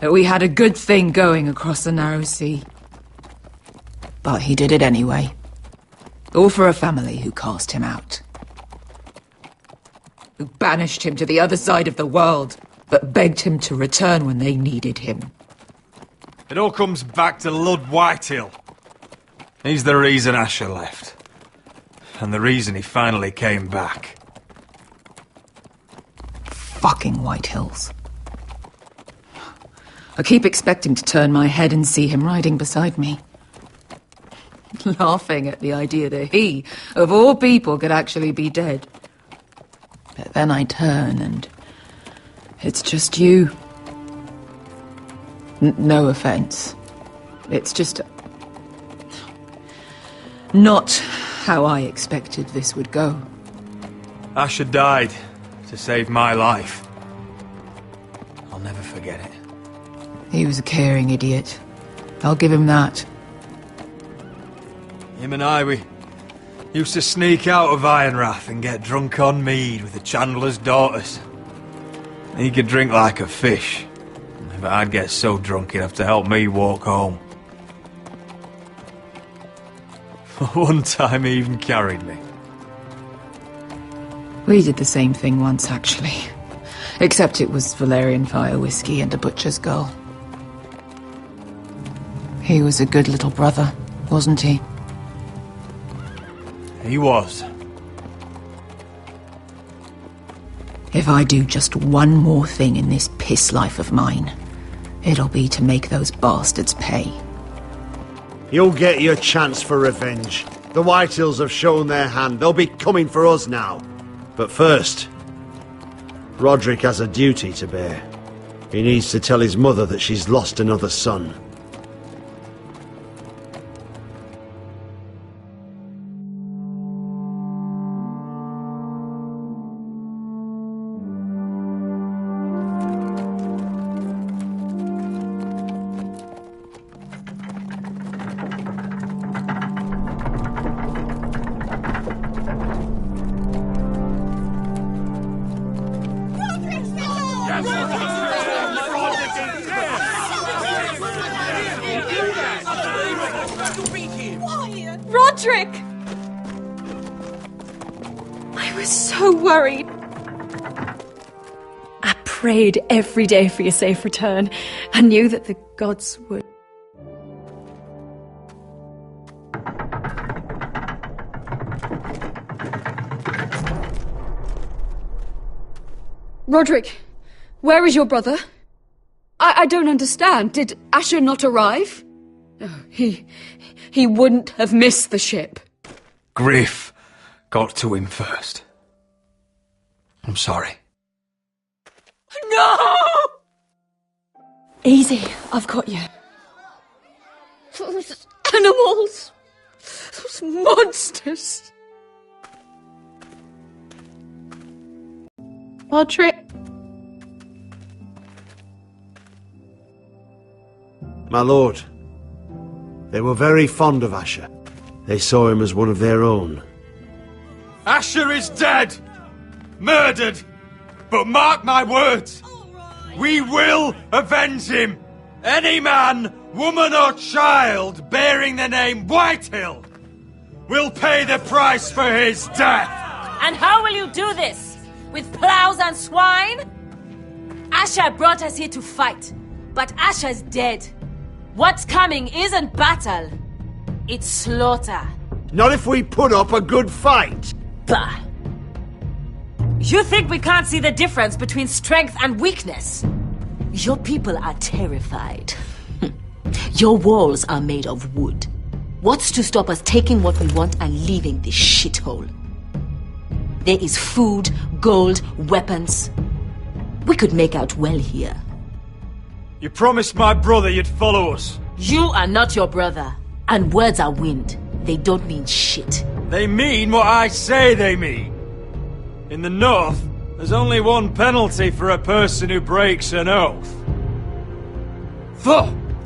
[SPEAKER 5] that we had a good thing going across the narrow sea. But he did it anyway. All for a family who cast him out. Who banished him to the other side of the world, but begged him to return when they needed him.
[SPEAKER 13] It all comes back to Lud Whitehill. He's the reason Asher left. And the reason he finally came back.
[SPEAKER 5] Fucking White Hills. I keep expecting to turn my head and see him riding beside me. Laughing at the idea that he, of all people, could actually be dead. But then I turn and it's just you. No offense. It's just not how I expected this would go.
[SPEAKER 13] Asher died to save my life. I'll never forget it.
[SPEAKER 5] He was a caring idiot. I'll give him that.
[SPEAKER 13] Him and I, we used to sneak out of Ironrath and get drunk on mead with the Chandler's daughters. He could drink like a fish, but I'd get so drunk he'd have to help me walk home. One time he even carried me.
[SPEAKER 5] We did the same thing once, actually. Except it was Valerian fire whiskey and a butcher's girl. He was a good little brother, wasn't he?
[SPEAKER 13] He was.
[SPEAKER 5] If I do just one more thing in this piss life of mine, it'll be to make those bastards pay.
[SPEAKER 10] You'll get your chance for revenge. The Whitehills have shown their hand. They'll be coming for us now. But first, Roderick has a duty to bear. He needs to tell his mother that she's lost another son.
[SPEAKER 11] Roderick! I was so worried.
[SPEAKER 3] I prayed every day for your safe return. I knew that the gods would.
[SPEAKER 19] Roderick, where is your brother? I don't understand. Did Asher not arrive? Oh, he wouldn't have missed the ship.
[SPEAKER 13] Griff got to him first. I'm sorry.
[SPEAKER 19] No!
[SPEAKER 3] Easy, I've got you.
[SPEAKER 19] Those animals. Those monsters.
[SPEAKER 11] Roderick.
[SPEAKER 10] My lord, they were very fond of Asher. They saw him as one of their own.
[SPEAKER 13] Asher is dead! Murdered! But mark my words! We will avenge him! Any man, woman or child bearing the name Whitehill will pay the price for his death!
[SPEAKER 6] And how will you do this? With plows and swine? Asher brought us here to fight, but Asher's dead. What's coming isn't battle, it's slaughter.
[SPEAKER 10] Not if we put up a good fight.
[SPEAKER 6] Bah! You think we can't see the difference between strength and weakness? Your people are terrified. Your walls are made of wood. What's to stop us taking what we want and leaving this shithole? There is food, gold, weapons. We could make out well here.
[SPEAKER 13] You promised my brother you'd follow us.
[SPEAKER 6] You are not your brother. And words are wind. They don't mean shit.
[SPEAKER 13] They mean what I say they mean. In the North, there's only one penalty for a person who breaks an oath.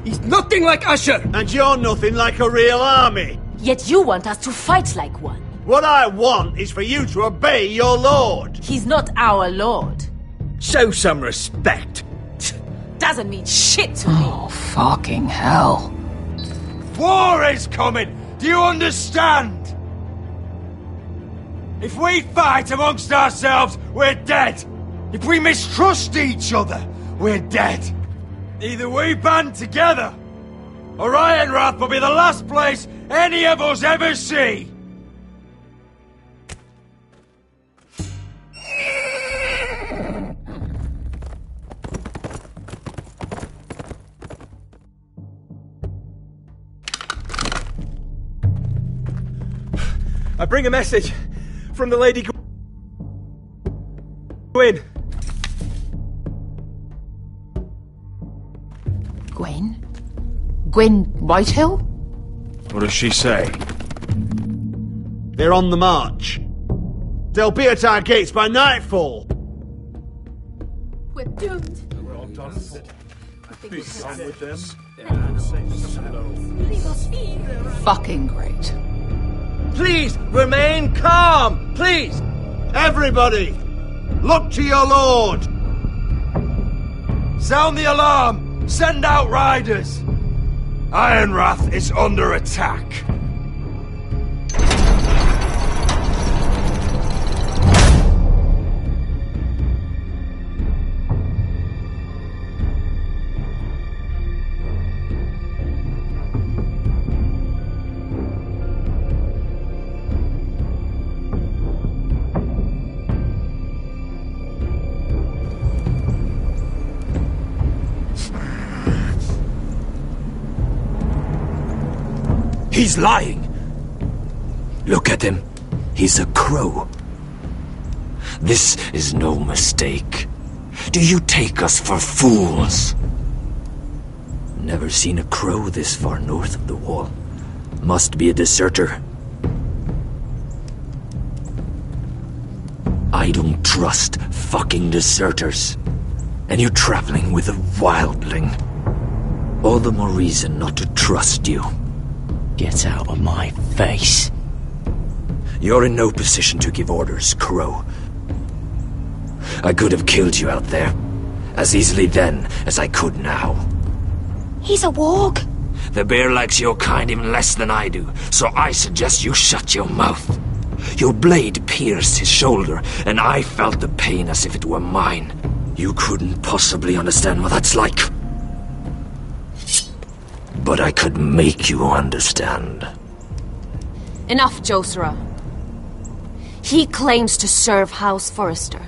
[SPEAKER 12] He's nothing like Asher!
[SPEAKER 10] And you're nothing like a real army.
[SPEAKER 6] Yet you want us to fight like one.
[SPEAKER 10] What I want is for you to obey your lord.
[SPEAKER 6] He's not our lord.
[SPEAKER 12] Show some respect.
[SPEAKER 6] Doesn't mean shit to me.
[SPEAKER 5] Oh, fucking hell.
[SPEAKER 13] War is coming! Do you understand? If we fight amongst ourselves, we're dead. If we mistrust each other, we're dead. Either we band together, or Ironrath will be the last place any of us ever see!
[SPEAKER 12] I bring a message from the Lady Gwyn.
[SPEAKER 5] Gwen? Gwen Whitehill?
[SPEAKER 1] What does she say?
[SPEAKER 20] They're on the march. They'll be at our gates by nightfall.
[SPEAKER 18] We're doomed.
[SPEAKER 1] We're all done for. Be done with them.
[SPEAKER 5] Fucking great.
[SPEAKER 20] Please, remain calm! Please! Everybody! Look to your lord!
[SPEAKER 13] Sound the alarm! Send out riders! Ironrath is under attack.
[SPEAKER 2] He's lying! Look at him. He's a crow. This is no mistake. Do you take us for fools? Never seen a crow this far north of the wall. Must be a deserter. I don't trust fucking deserters. And you're traveling with a wildling. All the more reason not to trust you.
[SPEAKER 15] Get out of my face.
[SPEAKER 2] You're in no position to give orders, Crow. I could have killed you out there, as easily then as I could now.
[SPEAKER 3] He's a warg.
[SPEAKER 2] The bear likes your kind even less than I do, so I suggest you shut your mouth. Your blade pierced his shoulder, and I felt the pain as if it were mine. You couldn't possibly understand what that's like. But I could make you understand.
[SPEAKER 6] Enough, Josera. He claims to serve House Forrester.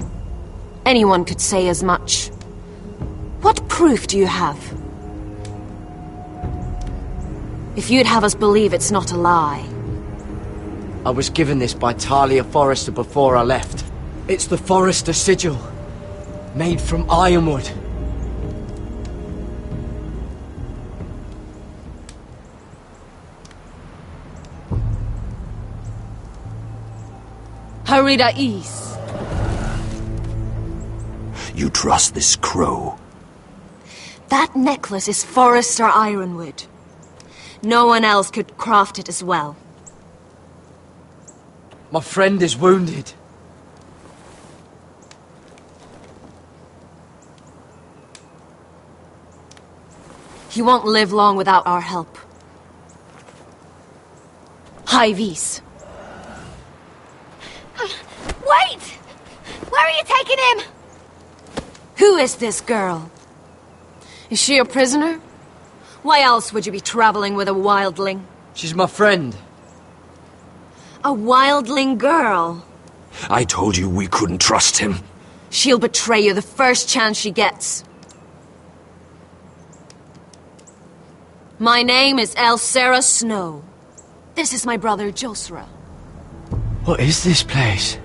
[SPEAKER 6] Anyone could say as much. What proof do you have? If you'd have us believe it's not a lie.
[SPEAKER 15] I was given this by Talia Forrester before I left. It's the Forrester sigil, made from ironwood.
[SPEAKER 6] Harida East.
[SPEAKER 2] You trust this crow?
[SPEAKER 6] That necklace is Forrester Ironwood. No one else could craft it as well.
[SPEAKER 15] My friend is wounded.
[SPEAKER 6] He won't live long without our help. High Vis.
[SPEAKER 3] Wait! Where are you taking him?
[SPEAKER 6] Who is this girl? Is she a prisoner? Why else would you be traveling with a wildling?
[SPEAKER 15] She's my friend.
[SPEAKER 6] A wildling girl?
[SPEAKER 2] I told you we couldn't trust him.
[SPEAKER 6] She'll betray you the first chance she gets. My name is Elsera Snow. This is my brother Josera.
[SPEAKER 15] What is this place?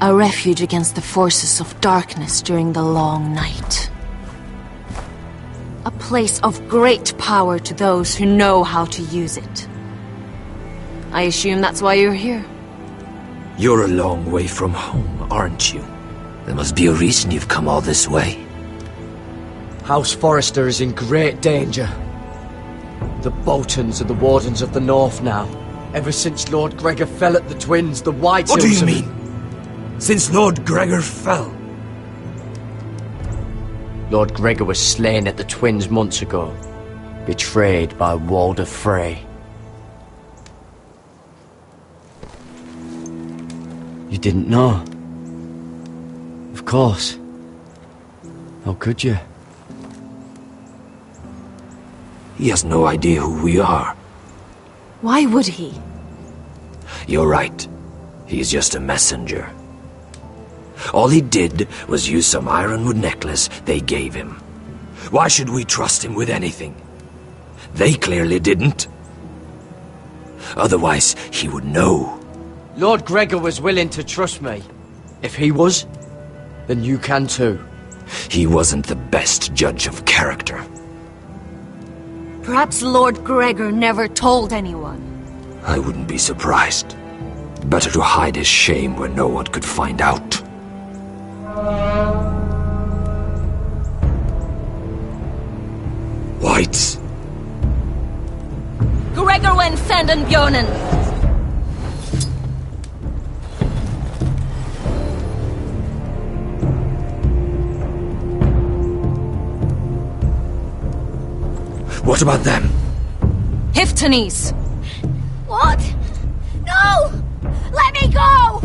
[SPEAKER 6] A refuge against the forces of darkness during the long night. A place of great power to those who know how to use it. I assume that's why you're here.
[SPEAKER 2] You're a long way from home, aren't you? There must be a reason you've come all this way.
[SPEAKER 15] House Forrester is in great danger. The Boltons are the Wardens of the North now. Ever since Lord Gregor fell at the Twins, the White
[SPEAKER 2] What do
[SPEAKER 15] Hills
[SPEAKER 2] you mean? Since Lord Gregor fell?
[SPEAKER 15] Lord Gregor was slain at the Twins months ago. Betrayed by Walder Frey. You didn't know? Of course. How could you?
[SPEAKER 12] He has no idea who we are.
[SPEAKER 11] Why would he?
[SPEAKER 12] You're right. He's just a messenger. All he did was use some ironwood necklace they gave him. Why should we trust him with anything? They clearly didn't. Otherwise, he would know.
[SPEAKER 15] Lord Gregor was willing to trust me. If he was, then you can too.
[SPEAKER 12] He wasn't the best judge of character.
[SPEAKER 6] Perhaps Lord Gregor never told anyone.
[SPEAKER 12] I wouldn't be surprised. Better to hide his shame where no one could find out. Whites.
[SPEAKER 6] Gregor went senden Björnen.
[SPEAKER 12] What about them?
[SPEAKER 6] Hiftanes.
[SPEAKER 18] What? No! Let me go!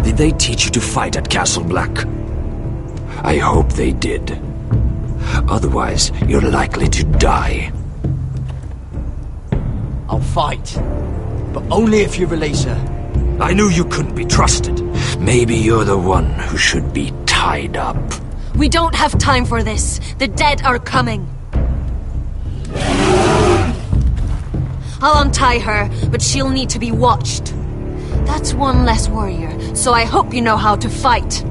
[SPEAKER 12] Did they teach you to fight at Castle Black? I hope they did. Otherwise, you're likely to die.
[SPEAKER 15] I'll fight. But only if you release her.
[SPEAKER 12] I knew you couldn't be trusted. Maybe you're the one who should be tied up.
[SPEAKER 6] We don't have time for this. The dead are coming. I'll untie her, but she'll need to be watched. That's one less warrior, so I hope you know how to fight.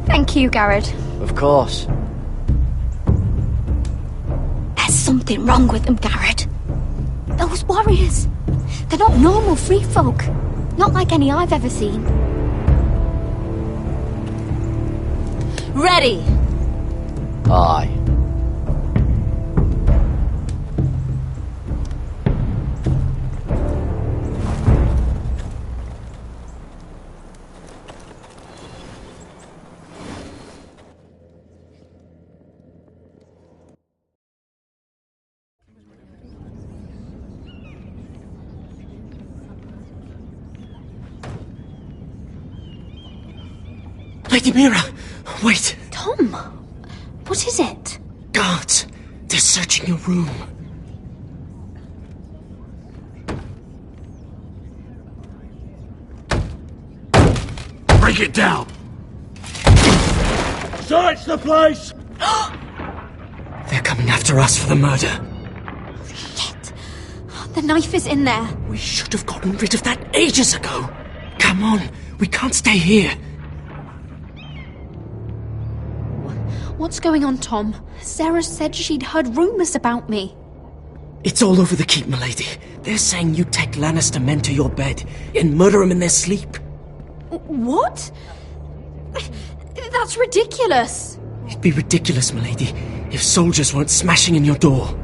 [SPEAKER 3] Thank you, Garrett.
[SPEAKER 15] Of course.
[SPEAKER 3] There's something wrong with them, Garrett. Those warriors. They're not normal free folk. Not like any I've ever seen.
[SPEAKER 6] Ready!
[SPEAKER 15] Aye.
[SPEAKER 12] Lady Mira! Wait!
[SPEAKER 3] Tom! What is it?
[SPEAKER 12] Guards! They're searching your room. Break it down!
[SPEAKER 14] Search the place!
[SPEAKER 12] They're coming after us for the murder.
[SPEAKER 3] Shit! The knife is in there.
[SPEAKER 12] We should have gotten rid of that ages ago. Come on, we can't stay here.
[SPEAKER 3] What's going on, Tom? Sarah said she'd heard rumors about me.
[SPEAKER 12] It's all over the keep, milady. They're saying you take Lannister men to your bed and murder them in their sleep.
[SPEAKER 3] What? That's ridiculous.
[SPEAKER 12] It'd be ridiculous, milady, if soldiers weren't smashing in your door.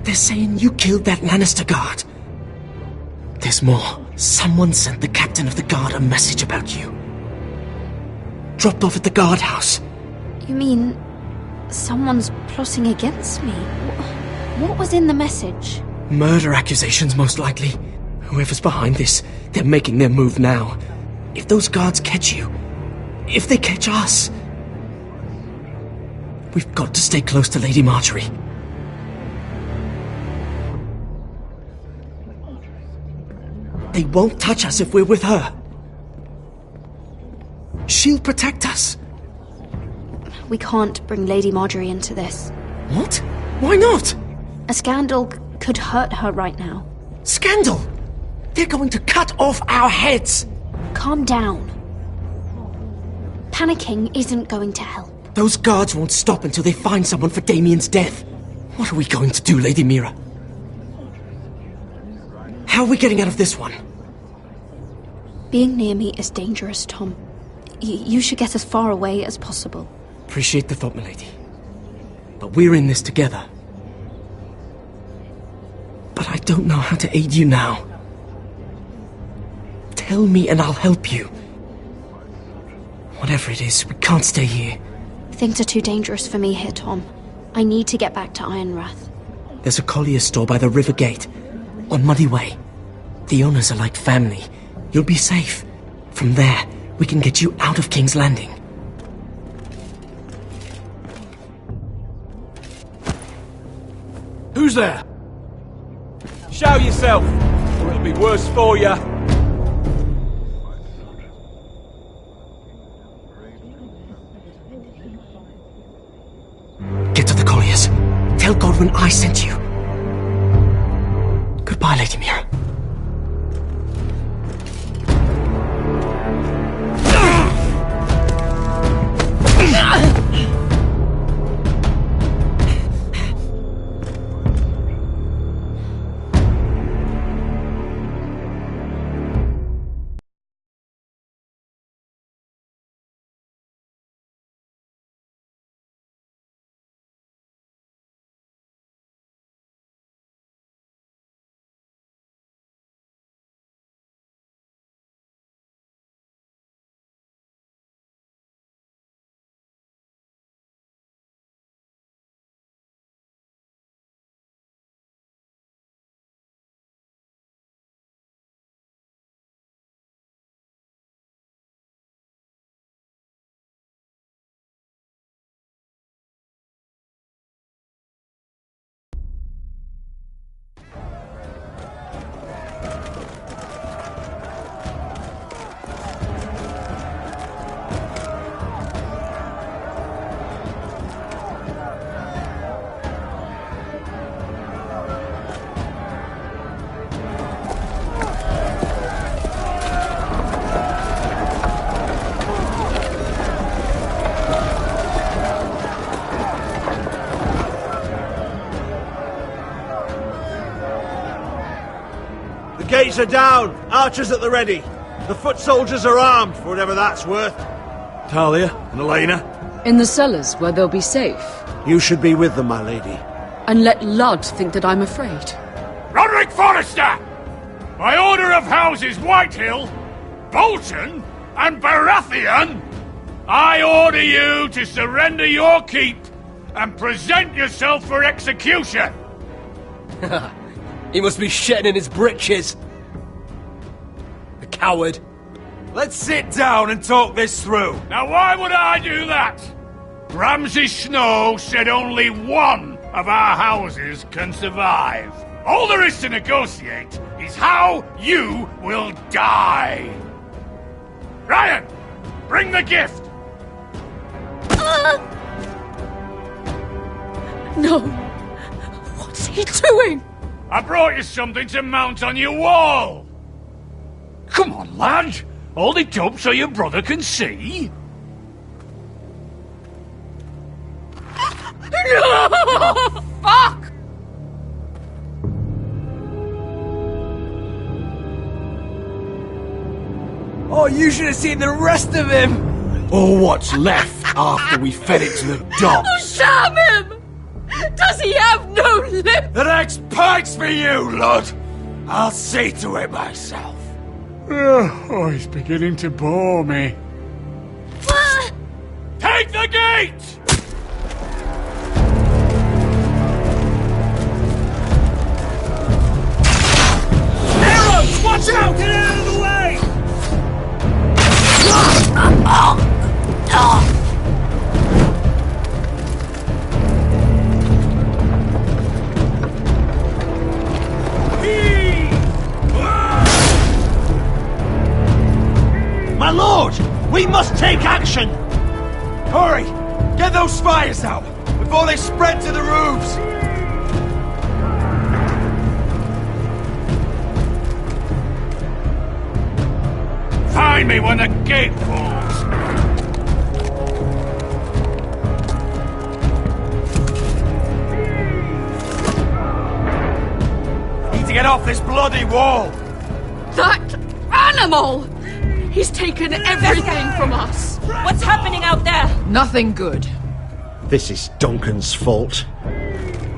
[SPEAKER 12] They're saying you killed that Lannister guard. There's more. Someone sent the captain of the guard a message about you. Dropped off at the guardhouse.
[SPEAKER 3] You mean someone's plotting against me? What was in the message?
[SPEAKER 12] Murder accusations, most likely. Whoever's behind this, they're making their move now. If those guards catch you, if they catch us, we've got to stay close to Lady Marjorie. They won't touch us if we're with her. She'll protect us.
[SPEAKER 3] We can't bring Lady Marjorie into this.
[SPEAKER 12] What? Why not?
[SPEAKER 3] A scandal could hurt her right now.
[SPEAKER 12] Scandal? They're going to cut off our heads.
[SPEAKER 3] Calm down. Panicking isn't going to help.
[SPEAKER 12] Those guards won't stop until they find someone for Damien's death. What are we going to do, Lady Mira? How are we getting out of this one?
[SPEAKER 3] Being near me is dangerous, Tom. You should get as far away as possible.
[SPEAKER 12] Appreciate the thought, milady. But we're in this together. But I don't know how to aid you now. Tell me and I'll help you. Whatever it is, we can't stay here.
[SPEAKER 3] Things are too dangerous for me here, Tom. I need to get back to Ironrath.
[SPEAKER 12] There's a collier's store by the river gate, on Muddy Way. The owners are like family. You'll be safe. From there, we can get you out of King's Landing.
[SPEAKER 13] Who's there? Show yourself, or it'll be worse for you.
[SPEAKER 12] Get to the colliers. Tell Godwin I sent you. Goodbye, Lady Mira.
[SPEAKER 20] Gates are down. Archers at the ready. The foot soldiers are armed, for whatever that's worth.
[SPEAKER 10] Talia and Elena?
[SPEAKER 19] In the cellars, where they'll be safe.
[SPEAKER 20] You should be with them, my lady.
[SPEAKER 19] And let Ludd think that I'm afraid.
[SPEAKER 14] Roderick Forrester! By order of Houses Whitehill, Bolton, and Baratheon, I order you to surrender your keep and present yourself for execution!
[SPEAKER 15] He must be shitting in his britches. The coward.
[SPEAKER 13] Let's sit down and talk this through.
[SPEAKER 14] Now why would I do that? Ramsay Snow said only one of our houses can survive. All there is to negotiate is how you will die. Ryan, bring the gift.
[SPEAKER 19] No. What's he doing?
[SPEAKER 14] I brought you something to mount on your wall. Come on, lad. Hold it up so your brother can see.
[SPEAKER 19] No! Fuck!
[SPEAKER 13] Oh, you should have seen the rest of him! Or what's left after we fed it to the dogs.
[SPEAKER 19] Damn him! Does he have no lip?
[SPEAKER 13] The next pike's for you, Lud! I'll see to it myself.
[SPEAKER 14] Oh, he's beginning to bore me. Take the gate!
[SPEAKER 13] Arrows! Watch out! Get out of the way!
[SPEAKER 20] My lord! We must take action!
[SPEAKER 13] Hurry! Get those fires out before they spread to the roofs!
[SPEAKER 14] Find me when the gate falls!
[SPEAKER 13] Need to get off this bloody wall!
[SPEAKER 19] That animal! He's taken everything from us!
[SPEAKER 6] What's happening out there?
[SPEAKER 5] Nothing good.
[SPEAKER 20] This is Duncan's fault.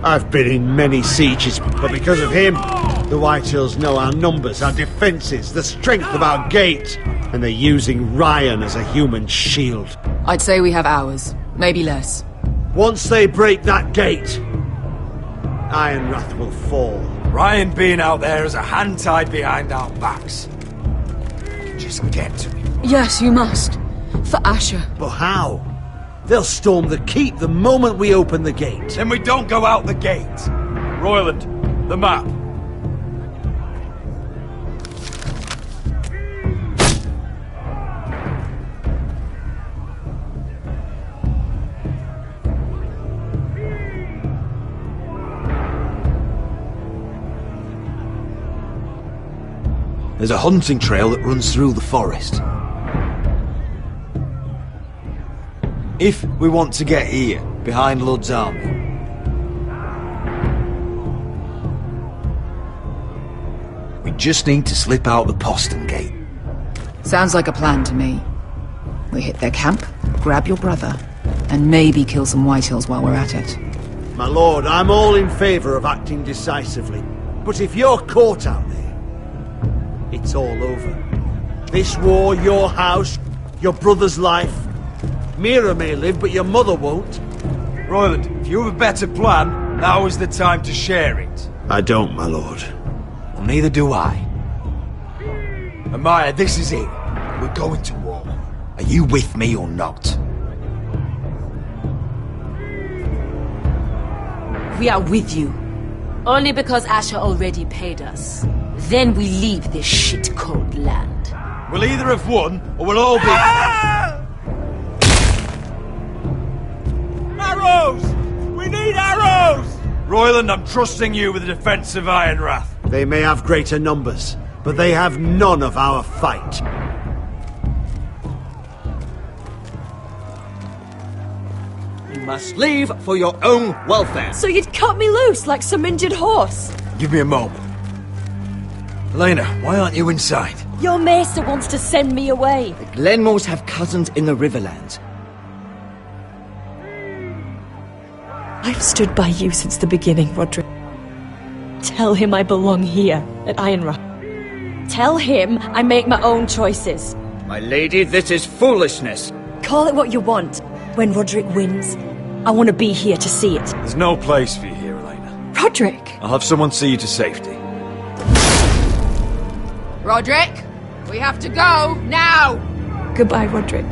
[SPEAKER 20] I've been in many sieges, but because of him, the Whitehills know our numbers, our defences, the strength of our gate, and they're using Ryan as a human shield.
[SPEAKER 5] I'd say we have hours, maybe less.
[SPEAKER 20] Once they break that gate, Ironrath will fall.
[SPEAKER 13] Ryan being out there has a hand tied behind our backs. Just get to him.
[SPEAKER 19] Yes, you must. For Asher.
[SPEAKER 20] But how? They'll storm the keep the moment we open the gate.
[SPEAKER 13] Then we don't go out the gate. Royland, the map.
[SPEAKER 8] There's a hunting trail that runs through the forest. If we want to get here, behind Lud's army, we just need to slip out the postern gate.
[SPEAKER 5] Sounds like a plan to me. We hit their camp, grab your brother, and maybe kill some Whitehills while we're at it.
[SPEAKER 20] My lord, I'm all in favour of acting decisively. But if you're caught out there, it's all over. This war, your house, your brother's life. Mira may live, but your mother won't.
[SPEAKER 13] Royland, if you have a better plan, now is the time to share it.
[SPEAKER 20] I don't, my lord.
[SPEAKER 8] Well, neither do I.
[SPEAKER 13] Amaya, this is it. We're going to war.
[SPEAKER 8] Are you with me or not?
[SPEAKER 6] We are with you. Only because Asher already paid us. Then we leave this shit-cold land.
[SPEAKER 13] We'll either have won, or we'll all be... Arrows! We need arrows! Royland, I'm trusting you with the defense of Ironrath.
[SPEAKER 20] They may have greater numbers, but they have none of our fight.
[SPEAKER 12] You must leave for your own welfare.
[SPEAKER 11] So you'd cut me loose like some injured horse?
[SPEAKER 13] Give me a moment. Elena, why aren't you inside?
[SPEAKER 11] Your maester wants to send me away.
[SPEAKER 12] The Glenmores have cousins in the Riverlands.
[SPEAKER 11] I've stood by you since the beginning, Roderick. Tell him I belong here, at Ironrath. Tell him I make my own choices.
[SPEAKER 12] My lady, this is foolishness.
[SPEAKER 11] Call it what you want. When Roderick wins, I want to be here to see it.
[SPEAKER 13] There's no place for you here, Elena.
[SPEAKER 11] Roderick!
[SPEAKER 13] I'll have someone see you to safety.
[SPEAKER 5] Roderick, we have to go, now!
[SPEAKER 11] Goodbye, Roderick.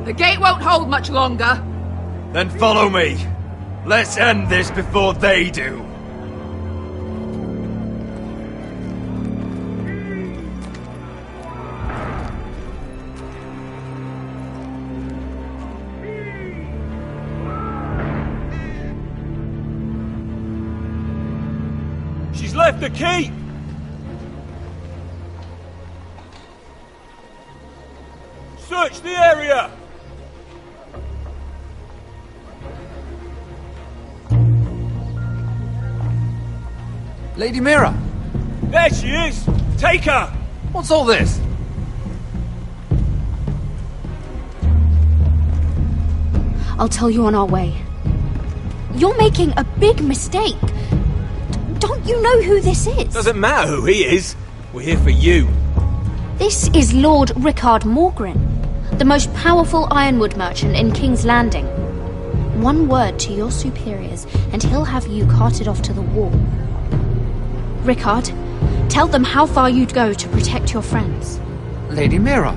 [SPEAKER 5] The gate won't hold much longer.
[SPEAKER 13] Then follow me. Let's end this before they do. She's left the keep! Search the area!
[SPEAKER 16] Lady Mira!
[SPEAKER 13] There she is! Take her!
[SPEAKER 16] What's all this?
[SPEAKER 3] I'll tell you on our way. You're making a big mistake. Don't you know who this is?
[SPEAKER 13] Doesn't matter who he is. We're here for you.
[SPEAKER 3] This is Lord Rickard Morgrin, the most powerful ironwood merchant in King's Landing. One word to your superiors, and he'll have you carted off to the wall. Rickard, tell them how far you'd go to protect your friends.
[SPEAKER 16] Lady Mira,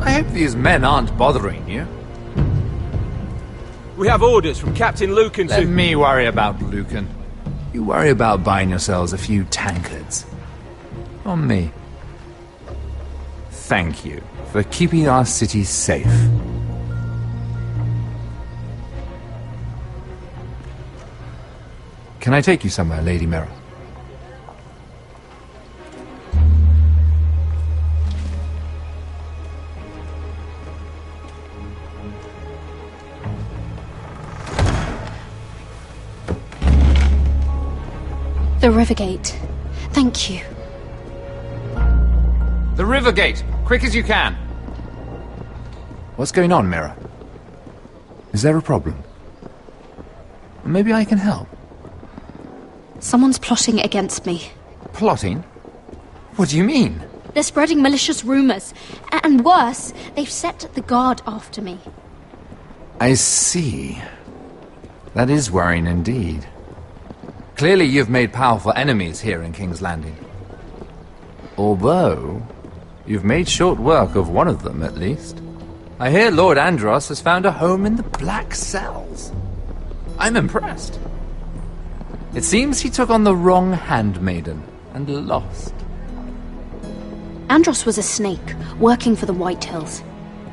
[SPEAKER 16] I hope these men aren't bothering you.
[SPEAKER 13] We have orders from Captain Lucan to...
[SPEAKER 16] Let me worry about Lucan. You worry about buying yourselves a few tankards. On me. Thank you for keeping our city safe. Can I take you somewhere, Lady Mira?
[SPEAKER 3] The Rivergate. Thank you.
[SPEAKER 16] The Rivergate! Quick as you can! What's going on, Mira? Is there a problem? Maybe I can help.
[SPEAKER 3] Someone's plotting against me.
[SPEAKER 16] Plotting? What do you mean?
[SPEAKER 3] They're spreading malicious rumors. And worse, they've set the guard after me.
[SPEAKER 16] I see. That is worrying indeed. Clearly you've made powerful enemies here in King's Landing. Although, you've made short work of one of them, at least. I hear Lord Andros has found a home in the Black Cells. I'm impressed. It seems he took on the wrong handmaiden and lost.
[SPEAKER 3] Andros was a snake, working for the White Hills.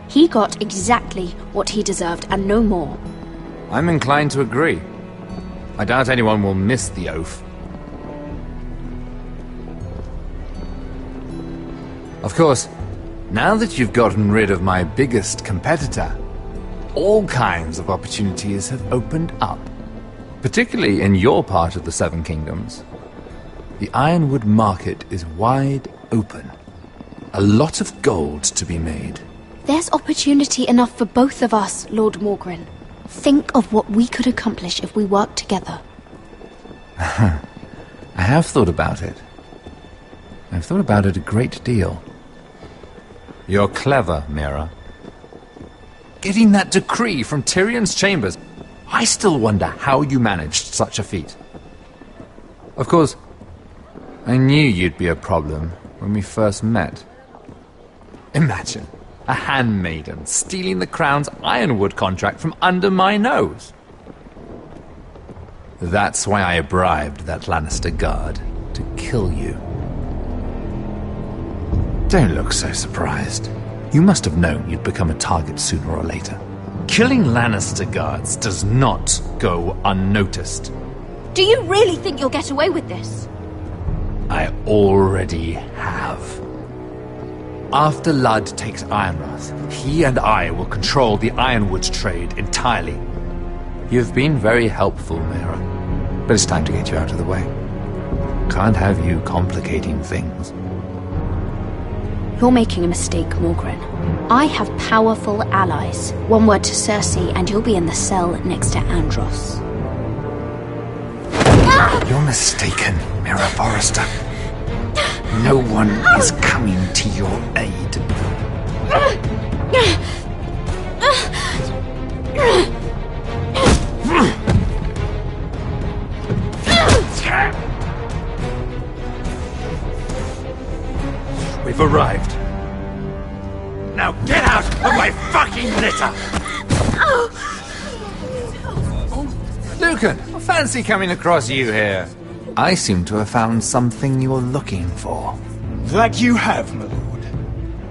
[SPEAKER 3] He got exactly what he deserved, and no more.
[SPEAKER 16] I'm inclined to agree. I doubt anyone will miss the oath. Of course, now that you've gotten rid of my biggest competitor, all kinds of opportunities have opened up. Particularly in your part of the Seven Kingdoms. The Ironwood market is wide open. A lot of gold to be made.
[SPEAKER 3] There's opportunity enough for both of us, Lord Morgren. Think of what we could accomplish if we worked together.
[SPEAKER 16] I have thought about it. I've thought about it a great deal. You're clever, Mira. Getting that decree from Tyrion's chambers, I still wonder how you managed such a feat. Of course, I knew you'd be a problem when we first met. Imagine a handmaiden stealing the crown's Ironwood contract from under my nose. That's why I bribed that Lannister guard to kill you. Don't look so surprised. You must have known you'd become a target sooner or later. Killing Lannister guards does not go unnoticed.
[SPEAKER 3] Do you really think you'll get away with this?
[SPEAKER 16] I already have. After Ludd takes Ironrath, he and I will control the Ironwood trade entirely. You've been very helpful, Mira, but it's time to get you out of the way. Can't have you complicating things.
[SPEAKER 3] You're making a mistake, Morgren. I have powerful allies. One word to Cersei and you'll be in the cell next to Andros.
[SPEAKER 16] You're mistaken, Mira Forrester. No one is coming to your aid. We've arrived. Now get out of my fucking litter! Lucan, I fancy coming across you here. I seem to have found something you're looking for.
[SPEAKER 20] That you have, my lord.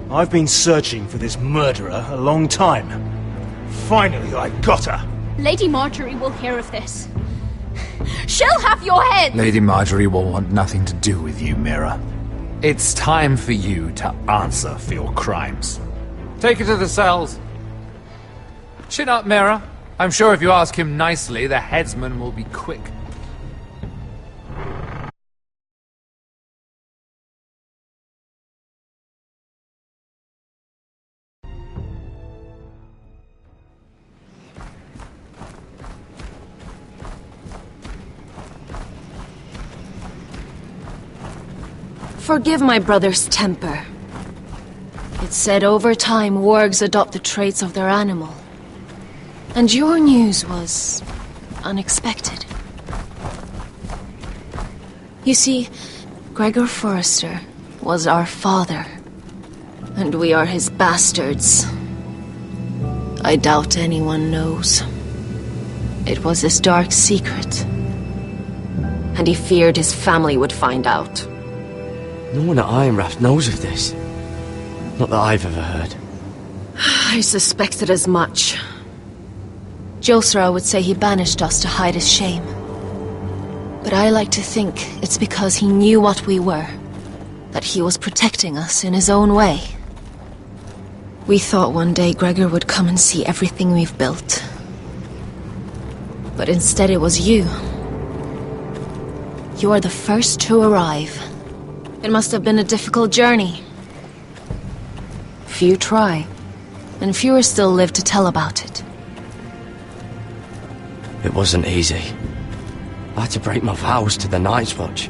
[SPEAKER 20] I've been searching for this murderer a long time. Finally, I got her.
[SPEAKER 3] Lady Marjorie will hear of this. She'll have your head!
[SPEAKER 16] Lady Marjorie will want nothing to do with you, Mira. It's time for you to answer for your crimes. Take her to the cells. Chin up, Mira. I'm sure if you ask him nicely, the headsman will be quick.
[SPEAKER 6] Forgive my brother's temper. It's said over time wargs adopt the traits of their animal. And your news was unexpected. You see, Gregor Forrester was our father, and we are his bastards. I doubt anyone knows. It was his dark secret, and he feared his family would find out.
[SPEAKER 15] No one at Ironrath knows of this. Not that I've ever heard.
[SPEAKER 6] I suspected as much. Josra would say he banished us to hide his shame. But I like to think it's because he knew what we were. That he was protecting us in his own way. We thought one day Gregor would come and see everything we've built. But instead it was you. You are the first to arrive. It must have been a difficult journey. Few try, and fewer still live to tell about it.
[SPEAKER 15] It wasn't easy. I had to break my vows to the Night's Watch.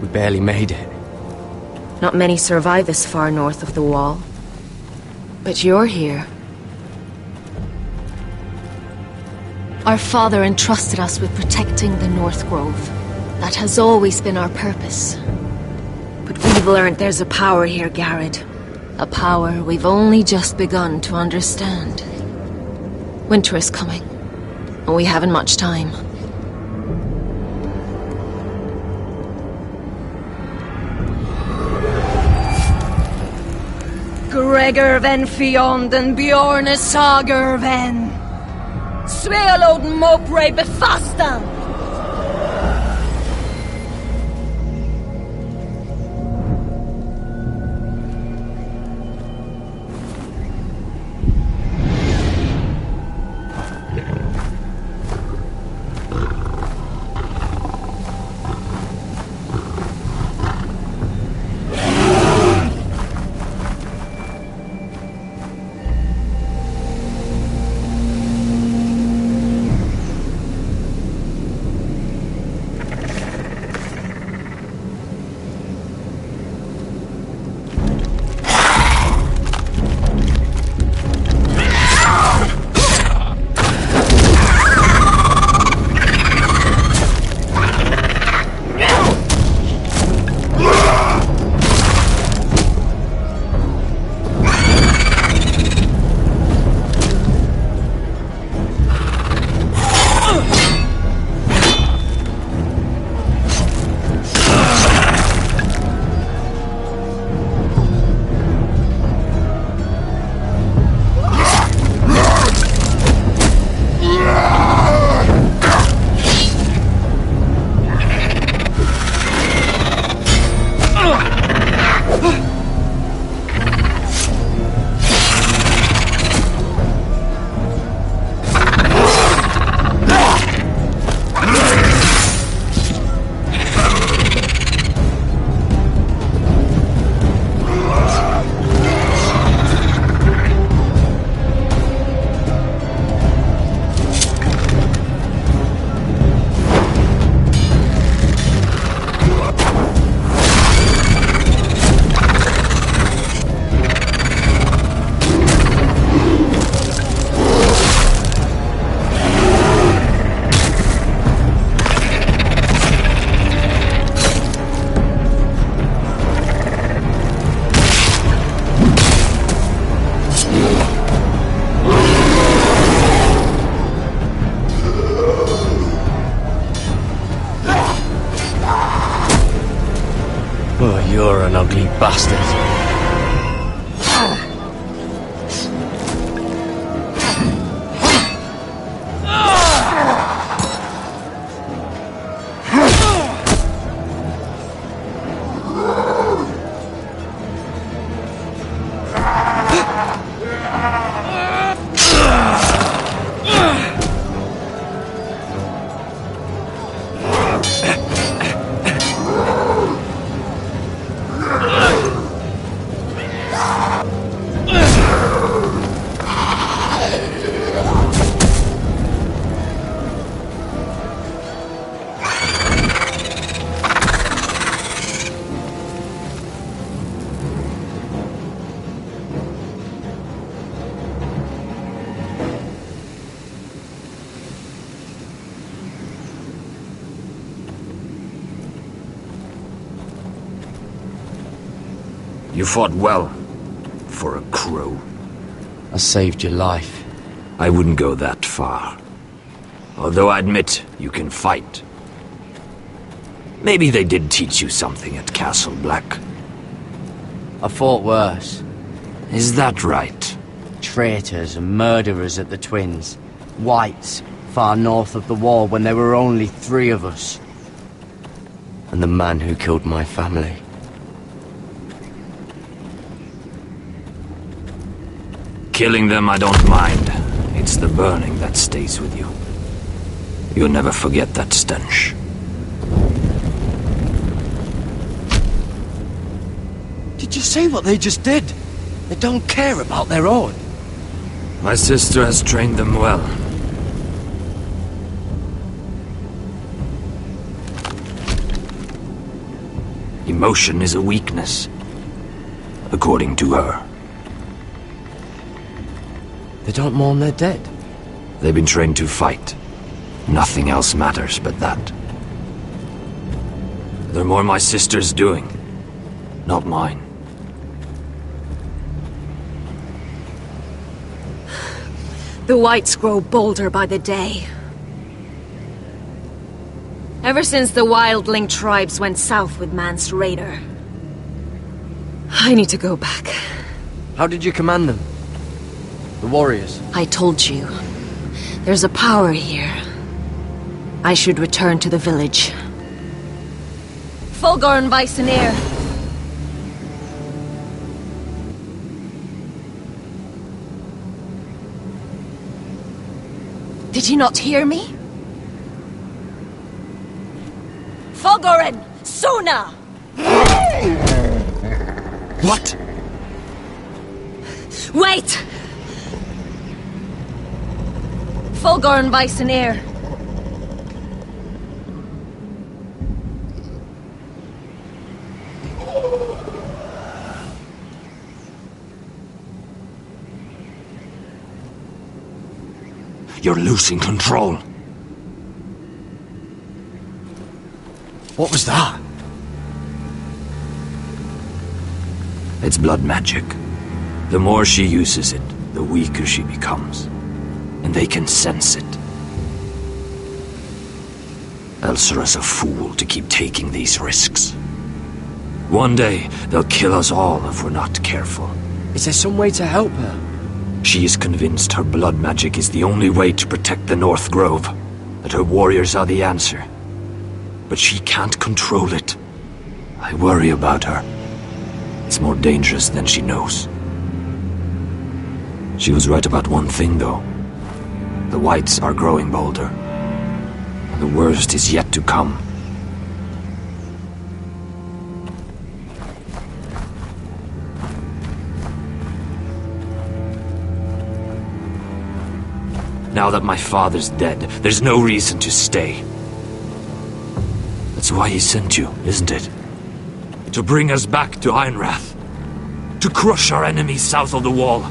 [SPEAKER 15] We barely made it.
[SPEAKER 6] Not many survive this far north of the Wall. But you're here.
[SPEAKER 21] Our father entrusted us with protecting the North Grove. That has always been our purpose. But we've learned there's a power here, Garrett. A power we've only just begun to understand. Winter is coming, and we haven't much time.
[SPEAKER 6] Gregor ven Fionden Bjorne Sager ven Svealoden Mopre befastan.
[SPEAKER 15] Oh, you're an ugly bastard.
[SPEAKER 2] You fought well, for a crow.
[SPEAKER 15] I saved your life.
[SPEAKER 2] I wouldn't go that far. Although I admit you can fight. Maybe they did teach you something at Castle Black.
[SPEAKER 15] I fought worse.
[SPEAKER 2] Is that right?
[SPEAKER 15] Traitors and murderers at the Twins. Whites, far north of the wall when there were only 3 of us. And the man who killed my family.
[SPEAKER 2] Killing them I don't mind. It's the burning that stays with you. You'll never forget that stench.
[SPEAKER 15] Did you see what they just did? They don't care about their own.
[SPEAKER 2] My sister has trained them well. Emotion is a weakness, according to her.
[SPEAKER 15] They don't mourn their dead.
[SPEAKER 2] They've been trained to fight. Nothing else matters but that. They're more my sister's doing, not mine.
[SPEAKER 6] The whites grow bolder by the day. Ever since the wildling tribes went south with Mance Raider. I need to go back.
[SPEAKER 15] How did you command them? The warriors?
[SPEAKER 6] I told you. There's a power here. I should return to the village. Fulgorn Viceneer. Did you not hear me? Fulgorn! Sona!
[SPEAKER 15] What?
[SPEAKER 6] Wait! Fulgorn Viceneer.
[SPEAKER 2] You're losing control.
[SPEAKER 15] What was that?
[SPEAKER 2] It's blood magic. The more she uses it, the weaker she becomes. And they can sense it. Elsera's a fool to keep taking these risks. One day, they'll kill us all if we're not careful.
[SPEAKER 15] Is there some way to help her?
[SPEAKER 2] She is convinced her blood magic is the only way to protect the North Grove, that her warriors are the answer. But she can't control it. I worry about her. It's more dangerous than she knows. She was right about one thing, though. The whites are growing bolder. The worst is yet to come. Now that my father's dead, there's no reason to stay. That's why he sent you, isn't it? To bring us back to Ironrath. To crush our enemies south of the Wall.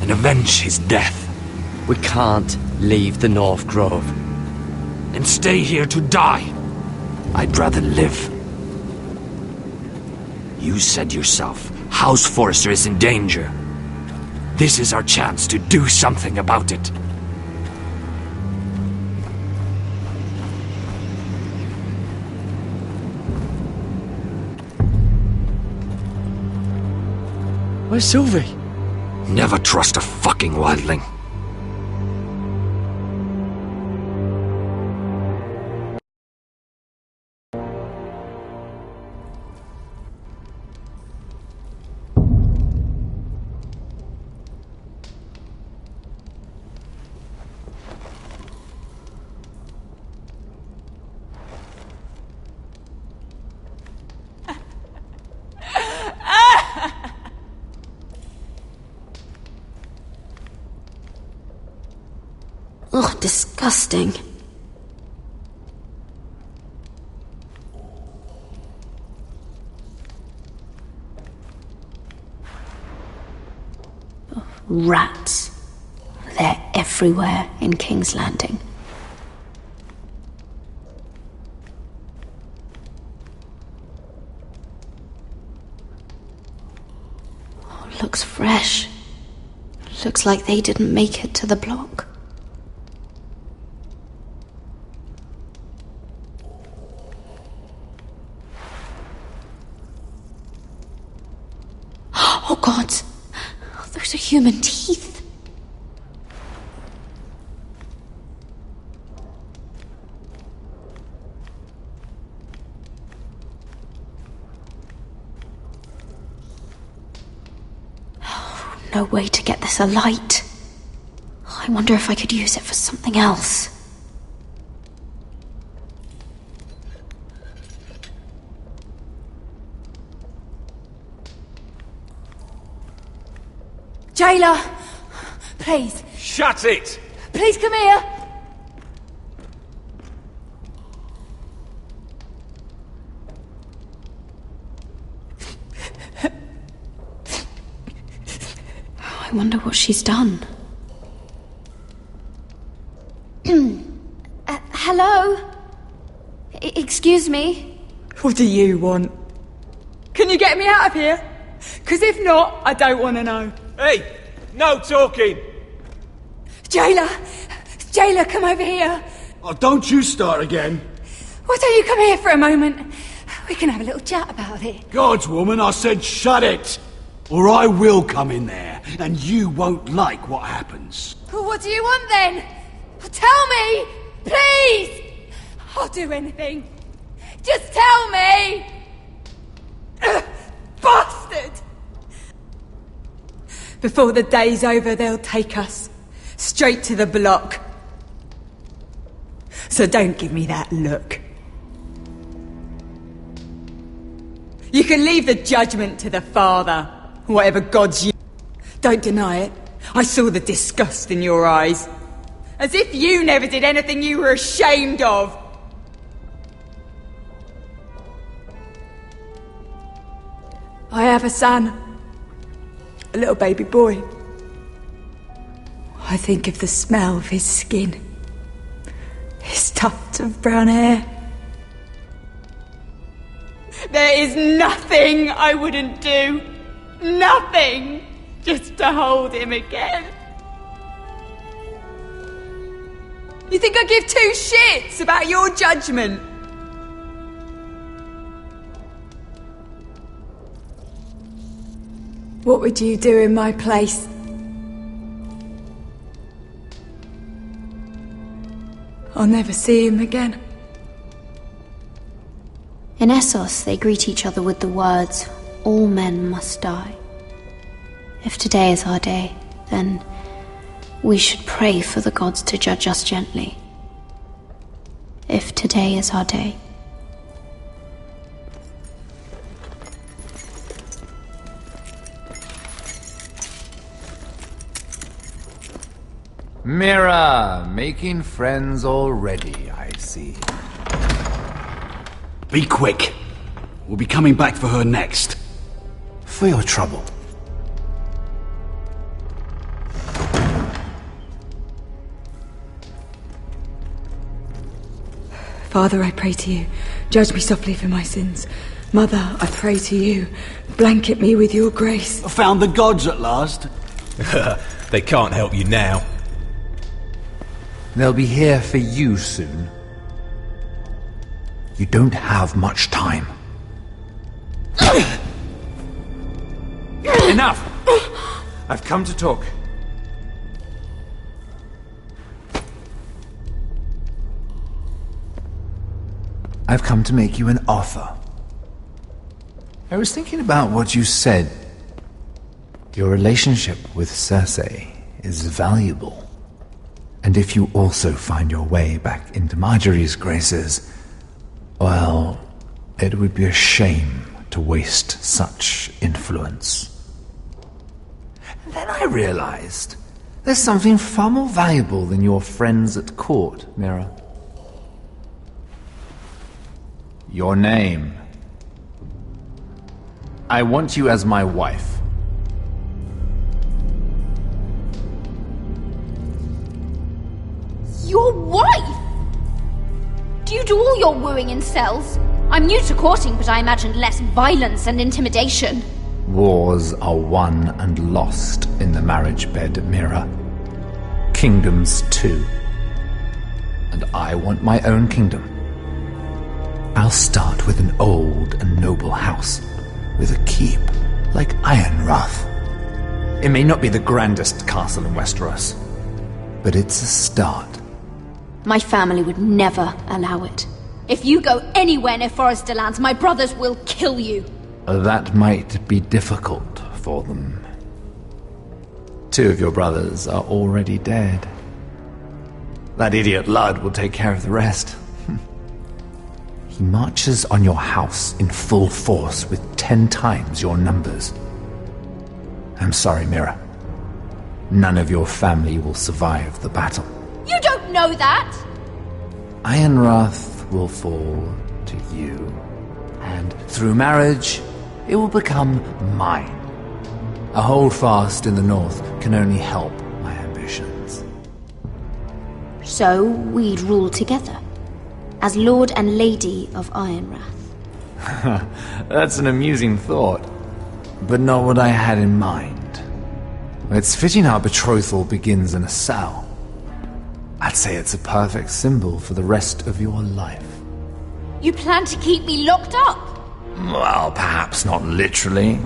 [SPEAKER 2] And avenge his death.
[SPEAKER 15] We can't leave the North Grove.
[SPEAKER 2] And stay here to die. I'd rather live. You said yourself, House Forrester is in danger. This is our chance to do something about it.
[SPEAKER 15] Where's Sylvie?
[SPEAKER 2] Never trust a fucking wildling.
[SPEAKER 3] Ugh, disgusting. Rats. They're everywhere in King's Landing. Oh, looks fresh. Looks like they didn't make it to the block. Oh God! Those are human teeth! Oh, no way to get this alight. I wonder if I could use it for something else.
[SPEAKER 19] Jailer! Please.
[SPEAKER 13] Shut it!
[SPEAKER 19] Please come here!
[SPEAKER 3] I wonder what she's done. Hello? Excuse me?
[SPEAKER 19] What do you want? Can you get me out of here? Because if not, I don't want to know.
[SPEAKER 13] Hey! No talking!
[SPEAKER 19] Jailer! Jailer, come over here.
[SPEAKER 4] Oh, don't you start again.
[SPEAKER 19] Why don't you come here for a moment? We can have a little chat about it.
[SPEAKER 4] God's woman, I said shut it! Or I will come in there, and you won't like what happens.
[SPEAKER 19] Well, what do you want then? Tell me! Please! I'll do anything. Just tell me! Bastard! Before the day's over, they'll take us straight to the block. So don't give me that look. You can leave the judgment to the Father, whatever gods you... Don't deny it. I saw the disgust in your eyes. As if you never did anything you were ashamed of. I have a son. A little baby boy. I think of the smell of his skin. His tuft of brown hair. There is nothing I wouldn't do. Nothing! Just to hold him again. You think I give two shits about your judgment? What would you do in my place? I'll never see him again.
[SPEAKER 3] In Essos, they greet each other with the words, "All men must die." If today is our day, then we should pray for the gods to judge us gently. If today is our day.
[SPEAKER 16] Mira, making friends already, I see.
[SPEAKER 4] Be quick. We'll be coming back for her next.
[SPEAKER 8] For your trouble.
[SPEAKER 19] Father, I pray to you, judge me softly for my sins. Mother, I pray to you, blanket me with your grace.
[SPEAKER 4] I found the gods at last.
[SPEAKER 22] They can't help you now.
[SPEAKER 16] They'll be here for you soon. You don't have much time.
[SPEAKER 22] Enough! I've come to talk.
[SPEAKER 16] I've come to make you an offer. I was thinking about what you said. Your relationship with Cersei is valuable. And if you also find your way back into Marjorie's graces, well, it would be a shame to waste such influence. And then I realized there's something far more valuable than your friends at court, Mira. Your name. I want you as my wife.
[SPEAKER 3] Your wife? Do you do all your wooing in cells? I'm new to courting, but I imagined less violence and intimidation.
[SPEAKER 16] Wars are won and lost in the marriage bed, Mira. Kingdoms too. And I want my own kingdom. I'll start with an old and noble house, with a keep like Ironrath. It may not be the grandest castle in Westeros, but it's a start.
[SPEAKER 3] My family would never allow it. If you go anywhere near Forest Attlante, my brothers will kill you.
[SPEAKER 16] That might be difficult for them. 2 of your brothers are already dead. That idiot Ludd will take care of the rest. He marches on your house in full force with 10 times your numbers. I'm sorry, Mira. None of your family will survive the battle.
[SPEAKER 3] You don't know that!
[SPEAKER 16] Ironrath will fall to you, and through marriage, it will become mine. A holdfast in the north can only help my ambitions.
[SPEAKER 3] So we'd rule together. as Lord and Lady of Ironrath.
[SPEAKER 16] That's an amusing thought, but not what I had in mind. It's fitting our betrothal begins in a cell. I'd say it's a perfect symbol for the rest of your life.
[SPEAKER 3] You plan to keep me locked up?
[SPEAKER 16] Well, perhaps not literally.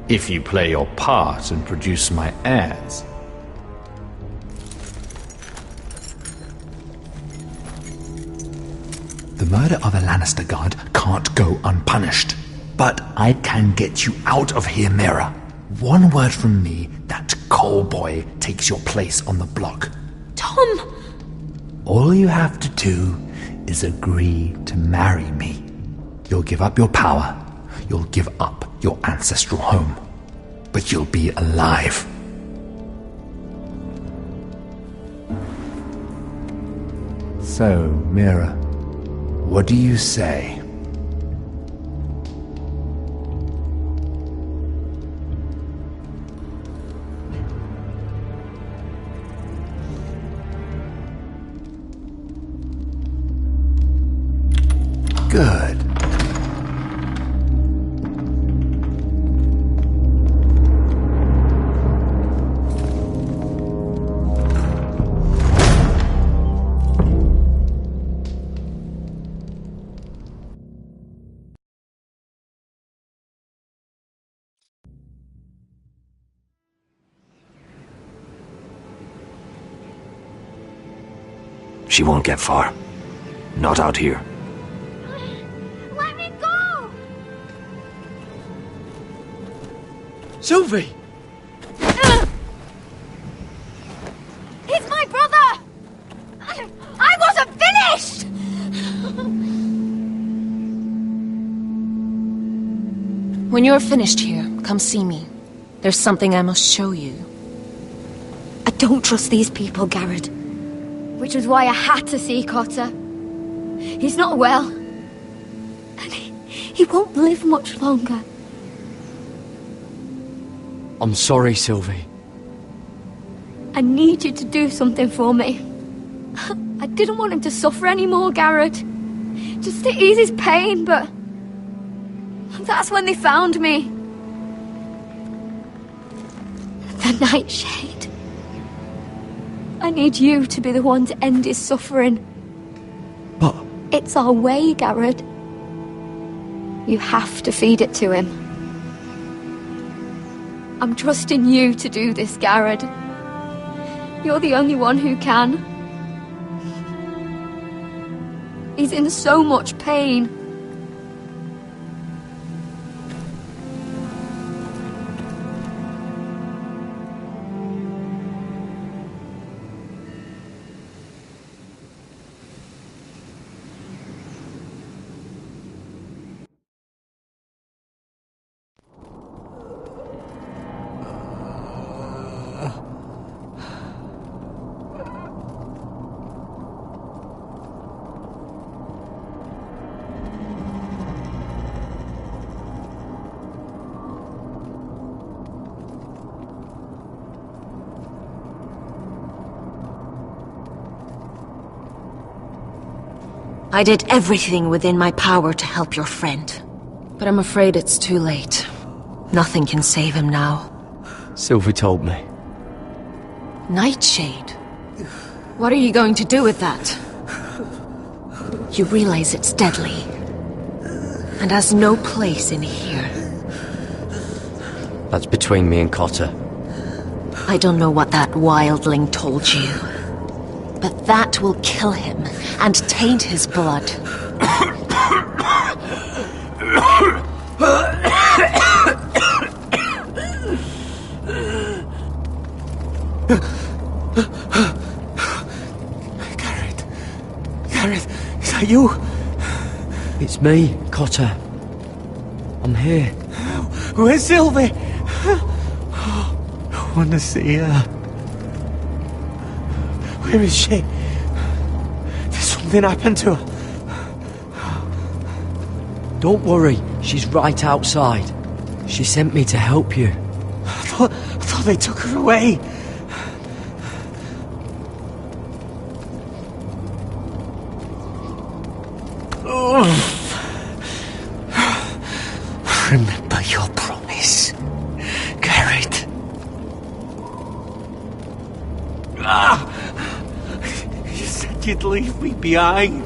[SPEAKER 16] If you play your part and produce my heirs. The murder of a Lannister guard can't go unpunished. But I can get you out of here, Mira. One word from me, that coal boy takes your place on the block.
[SPEAKER 3] Tom!
[SPEAKER 16] All you have to do is agree to marry me. You'll give up your power. You'll give up your ancestral home. But you'll be alive. So, Mira, what do you say? Good.
[SPEAKER 15] She won't get far. Not out here.
[SPEAKER 3] Let me go!
[SPEAKER 15] Sylvie!
[SPEAKER 3] He's my brother! I wasn't finished!
[SPEAKER 21] When you're finished here, come see me. There's something I must show you.
[SPEAKER 3] I don't trust these people, Garrett. Which was why I had to see Cotter. He's not well. And he won't live much longer.
[SPEAKER 15] I'm sorry, Sylvie.
[SPEAKER 3] I need you to do something for me. I didn't want him to suffer anymore, Garrett. Just to ease his pain, but... that's when they found me. The Nightshade. I need you to be the one to end his suffering.
[SPEAKER 15] But...
[SPEAKER 3] it's our way, Garrett. You have to feed it to him. I'm trusting you to do this, Garrett. You're the only one who can. He's in so much pain.
[SPEAKER 21] I did everything within my power to help your friend. But I'm afraid it's too late. Nothing can save him now.
[SPEAKER 15] Sylvie told me.
[SPEAKER 21] Nightshade? What are you going to do with that? You realize it's deadly. And has no place in here.
[SPEAKER 15] That's between me and Cotter.
[SPEAKER 21] I don't know what that wildling told you. But that will kill him and taint his blood.
[SPEAKER 15] Garrett, is that you? It's me, Cotter. I'm here. Where's Sylvie? I want to see her. Where is she? Did something happen to her? Don't worry, she's right outside. She sent me to help you. I thought they took her away.
[SPEAKER 12] You said you'd leave me behind.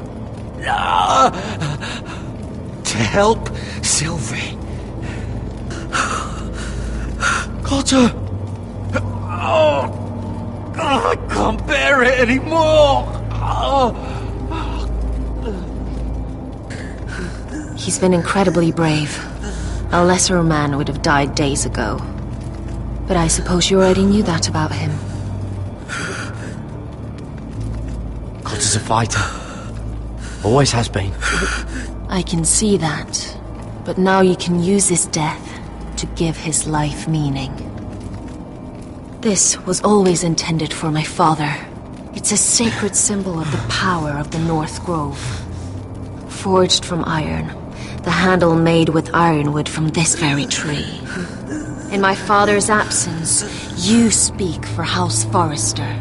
[SPEAKER 12] To help Sylvie. Cotter! I can't bear it anymore!
[SPEAKER 21] He's been incredibly brave. A lesser man would have died days ago. But I suppose you already knew that about him.
[SPEAKER 15] Cotter's a fighter. Always has been.
[SPEAKER 21] I can see that. But now you can use his death to give his life meaning. This was always intended for my father. It's a sacred symbol of the power of the North Grove. Forged from iron, the handle made with ironwood from this very tree. In my father's absence, you speak for House Forrester.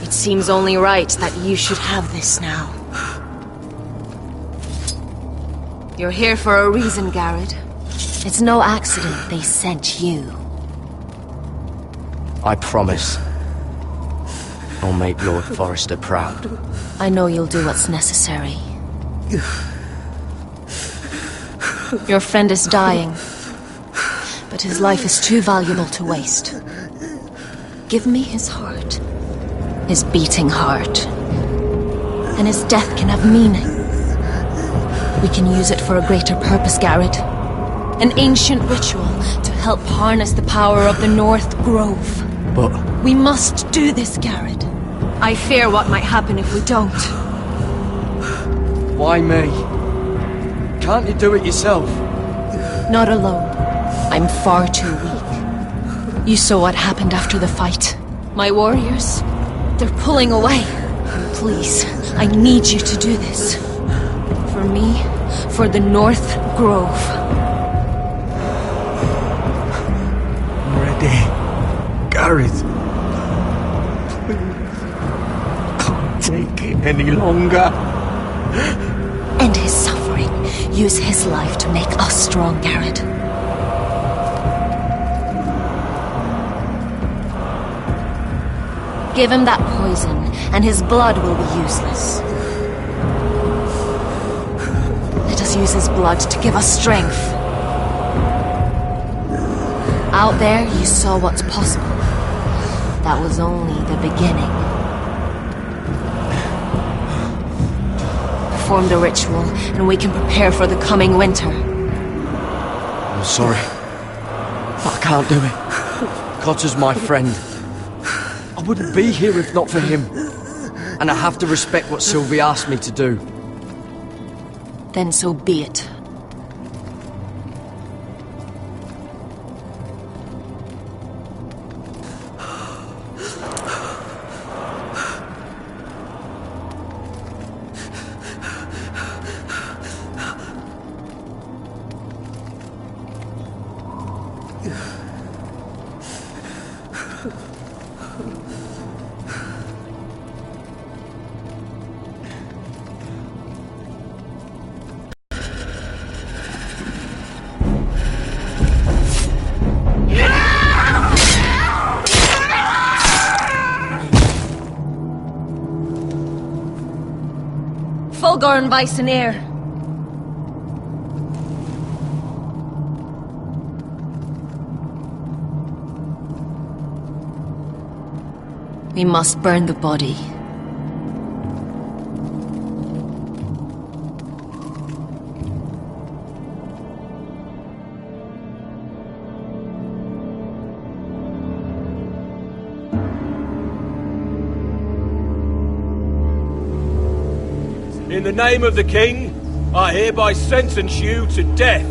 [SPEAKER 21] It seems only right that you should have this now. You're here for a reason, Garrett. It's no accident they sent you.
[SPEAKER 15] I promise. I'll make Lord Forrester proud.
[SPEAKER 21] I know you'll do what's necessary. Your friend is dying, but his life is too valuable to waste. Give me his heart. His beating heart. And his death can have meaning. We can use it for a greater purpose, Garrett. An ancient ritual to help harness the power of the North Grove.
[SPEAKER 15] But...
[SPEAKER 21] we must do this, Garrett. I fear what might happen if we don't.
[SPEAKER 15] Why me? Can't you do it yourself?
[SPEAKER 21] Not alone. I'm far too weak. You saw what happened after the fight. My warriors, they're pulling away. Please, I need you to do this. For me, for the North Grove.
[SPEAKER 12] I'm ready. Garrett. Please. Can't take it any longer.
[SPEAKER 21] End his suffering. Use his life to make us strong, Garrett. Give him that poison, and his blood will be useless. Let us use his blood to give us strength. Out there, you saw what's possible. That was only the beginning. Perform the ritual, and we can prepare for the coming winter.
[SPEAKER 15] I'm sorry, but I can't do it. Cotter's my friend. I wouldn't be here if not for him. And I have to respect what Sylvie asked me to do.
[SPEAKER 21] Then so be it. Fulgorn Bisoneer. We must burn the body.
[SPEAKER 13] In the name of the king, I hereby sentence you to death.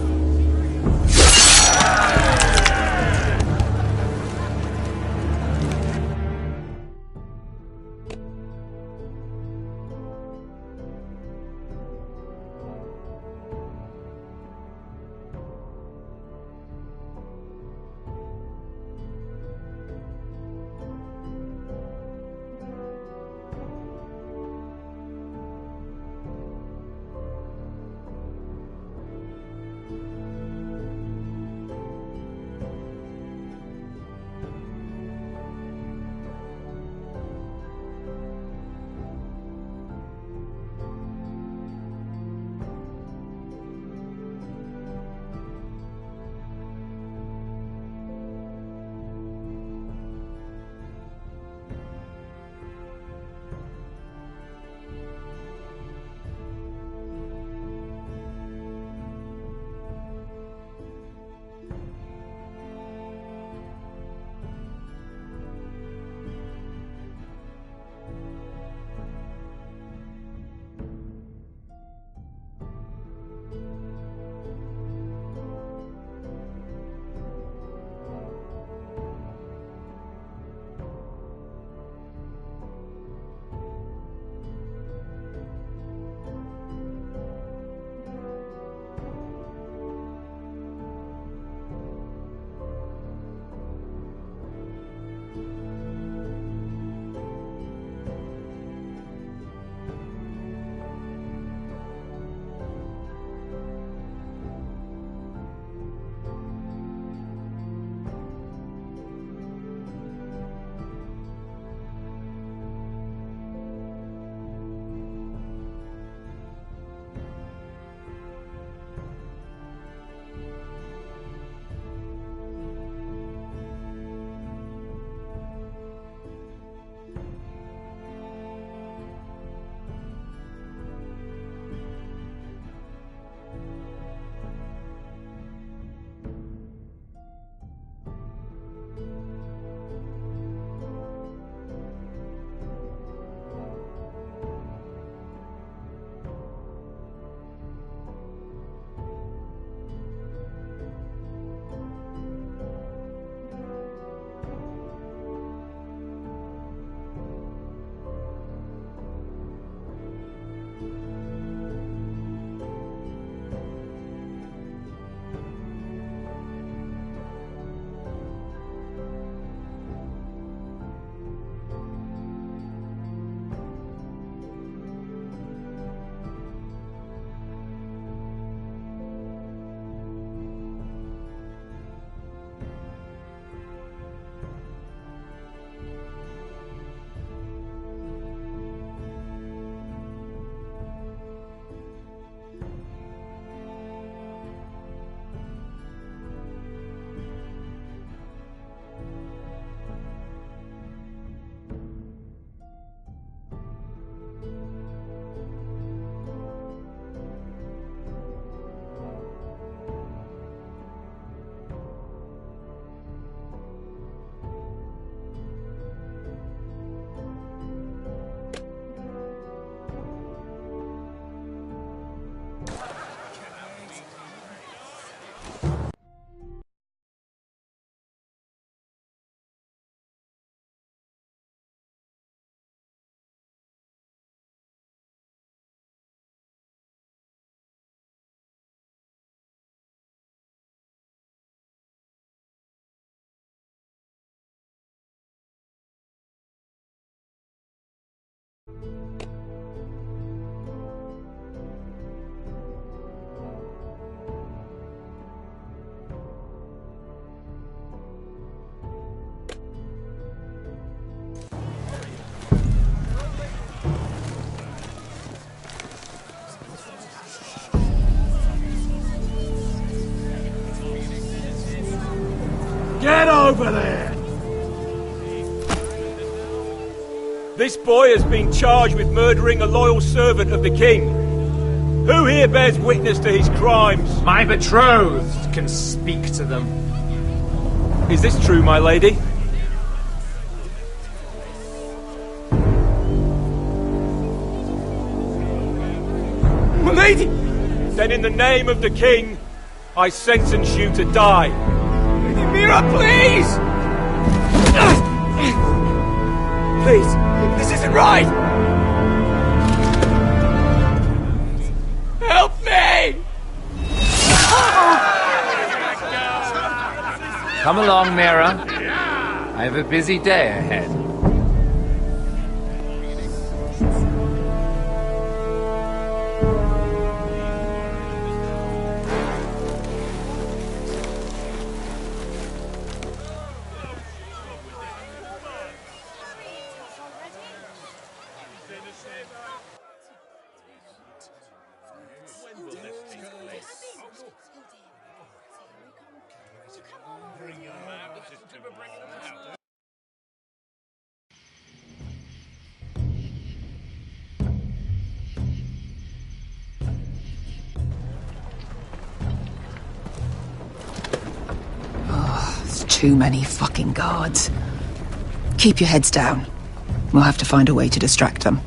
[SPEAKER 4] over there!
[SPEAKER 13] This boy has been charged with murdering a loyal servant of the king. Who here bears witness to his crimes?
[SPEAKER 22] My betrothed can speak to them.
[SPEAKER 13] Is this true, my lady?
[SPEAKER 12] My lady!
[SPEAKER 13] Then in the name of the king, I sentence you to die.
[SPEAKER 12] Mira, please! Please, this isn't right! Help me!
[SPEAKER 16] Come along, Mira. I have a busy day ahead.
[SPEAKER 5] Too many fucking guards. Keep your heads down. We'll have to find a way to distract them.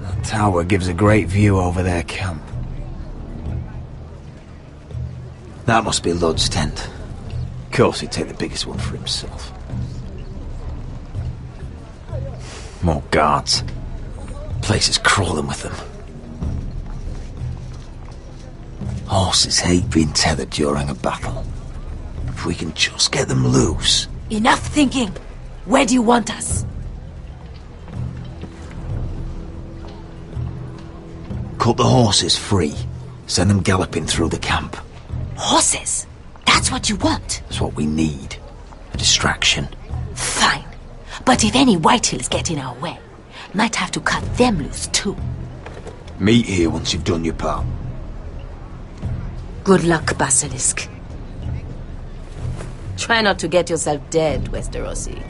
[SPEAKER 8] That tower gives a great view over their camp. That must be Lud's tent. Of course he'd take the biggest one for himself. More guards. Place is crawling with them. Horses hate being tethered during a battle. If we can just get them loose...
[SPEAKER 6] Enough thinking! Where do you want us?
[SPEAKER 8] Cut the horses free. Send them galloping through the camp.
[SPEAKER 6] Horses? That's what you want?
[SPEAKER 8] That's what we need. A distraction.
[SPEAKER 6] Fine. But if any Whitehills get in our way, might have to cut them loose too.
[SPEAKER 8] Meet here once you've done your part.
[SPEAKER 6] Good luck, Basilisk. Try not to get yourself dead, Westerosi.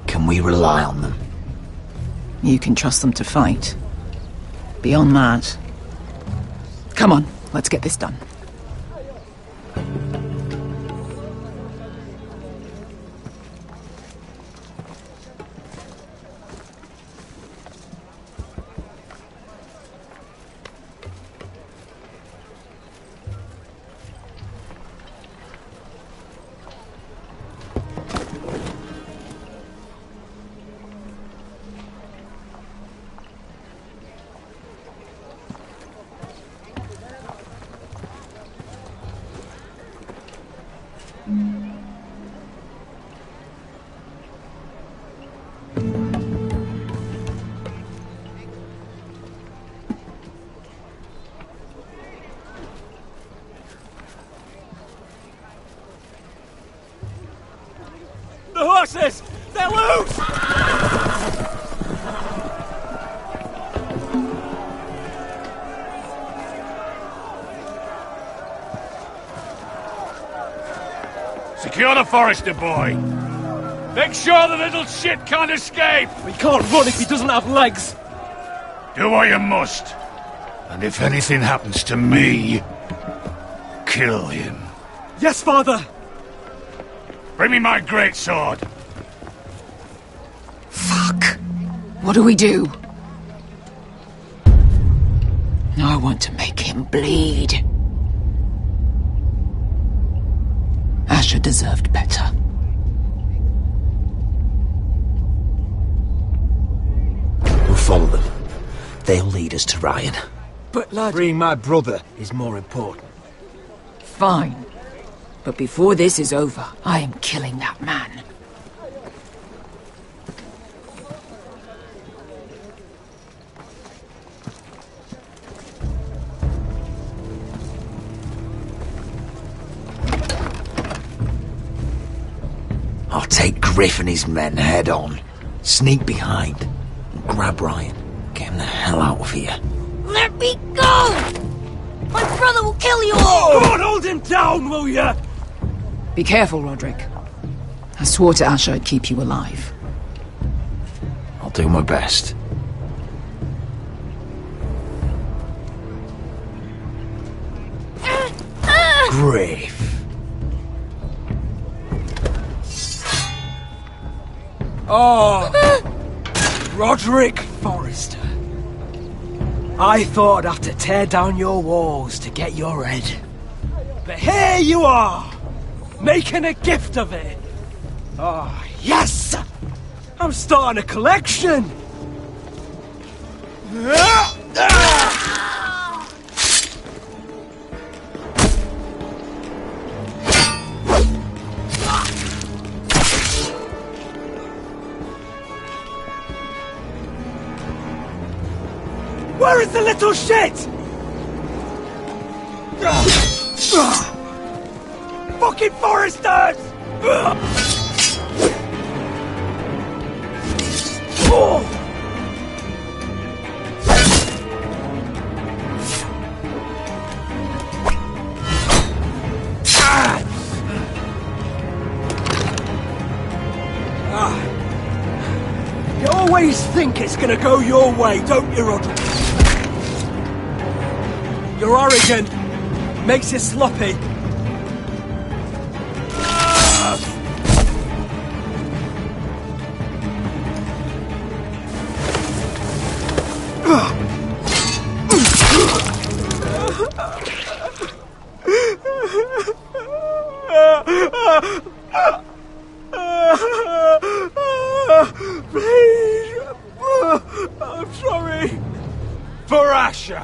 [SPEAKER 8] Can we rely on them?
[SPEAKER 5] You can trust them to fight. Beyond that... Come on, let's get this done.
[SPEAKER 13] The horses! They're loose!
[SPEAKER 14] Secure the Forester boy. Make sure the little shit can't escape.
[SPEAKER 12] He can't run if he doesn't have legs.
[SPEAKER 14] Do what you must. And if anything happens to me, kill him.
[SPEAKER 12] Yes, father.
[SPEAKER 14] Bring me my greatsword.
[SPEAKER 5] Fuck. What do we do? I want to make him bleed. Asher deserved better.
[SPEAKER 8] We'll follow them. They'll lead us to Ryan.
[SPEAKER 12] But lad... Freeing my brother is more important.
[SPEAKER 5] Fine. But before this is over, I am killing that man.
[SPEAKER 7] I'll take Griff and his men head on. Sneak behind and grab Ryan. Get him the hell out of here.
[SPEAKER 6] Let me go! My brother will kill you all!
[SPEAKER 13] Go on, hold him down, will ya?
[SPEAKER 5] Be careful, Roderick. I swore to Asher I'd keep you alive.
[SPEAKER 7] I'll do my best. Griff.
[SPEAKER 12] Oh, Roderick Forrester. I thought I'd have to tear down your walls to get your head. But here you are, making a gift of it. Oh, yes! I'm starting a collection. Where is the little shit? Fucking Foresters! You always think it's gonna go your way, don't you, Roderick? You're arrogant. Makes you sloppy. Please. I'm sorry.
[SPEAKER 13] For Asher.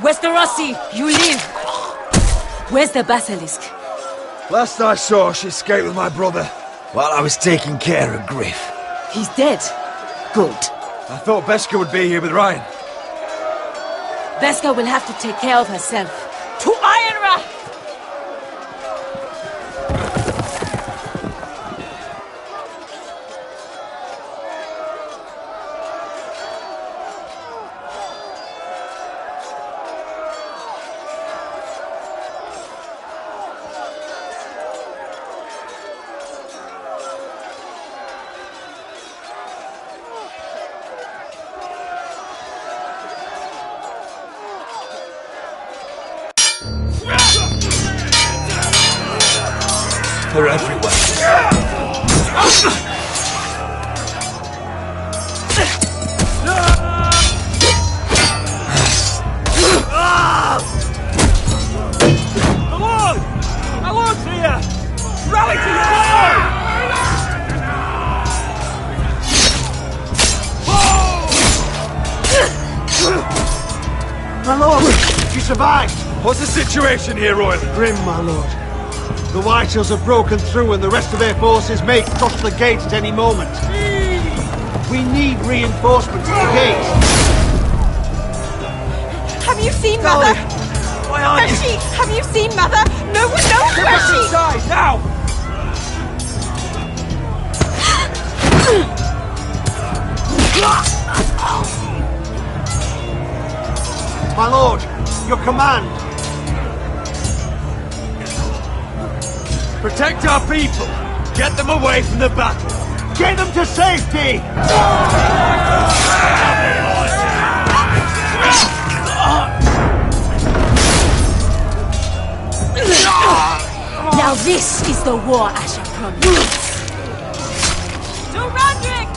[SPEAKER 6] Westerosi, you live! Where's the basilisk?
[SPEAKER 10] Last I saw, she escaped with my brother while I was taking care of Griff.
[SPEAKER 6] He's dead. Good.
[SPEAKER 10] I thought Beskha would be here with Ryan.
[SPEAKER 6] Beskha will have to take care of herself. To Ironrath!
[SPEAKER 10] They're everywhere.
[SPEAKER 12] Alon! Alon's here! Rally to your fire!
[SPEAKER 20] My lord, you survived!
[SPEAKER 13] What's the situation here, Royal?
[SPEAKER 20] Grim, my lord. The Whitehills have broken through and the rest of their forces may cross the gate at any moment. We need reinforcements at the gate.
[SPEAKER 11] Have you seen Mother?
[SPEAKER 20] Why aren't you?
[SPEAKER 11] Have you seen Mother? No one knows where she...
[SPEAKER 12] Inside, now!
[SPEAKER 20] My lord, your command.
[SPEAKER 13] Protect our people! Get them away from the battle!
[SPEAKER 20] Get them to safety!
[SPEAKER 6] Now this is the war Asher promised. To Roderick!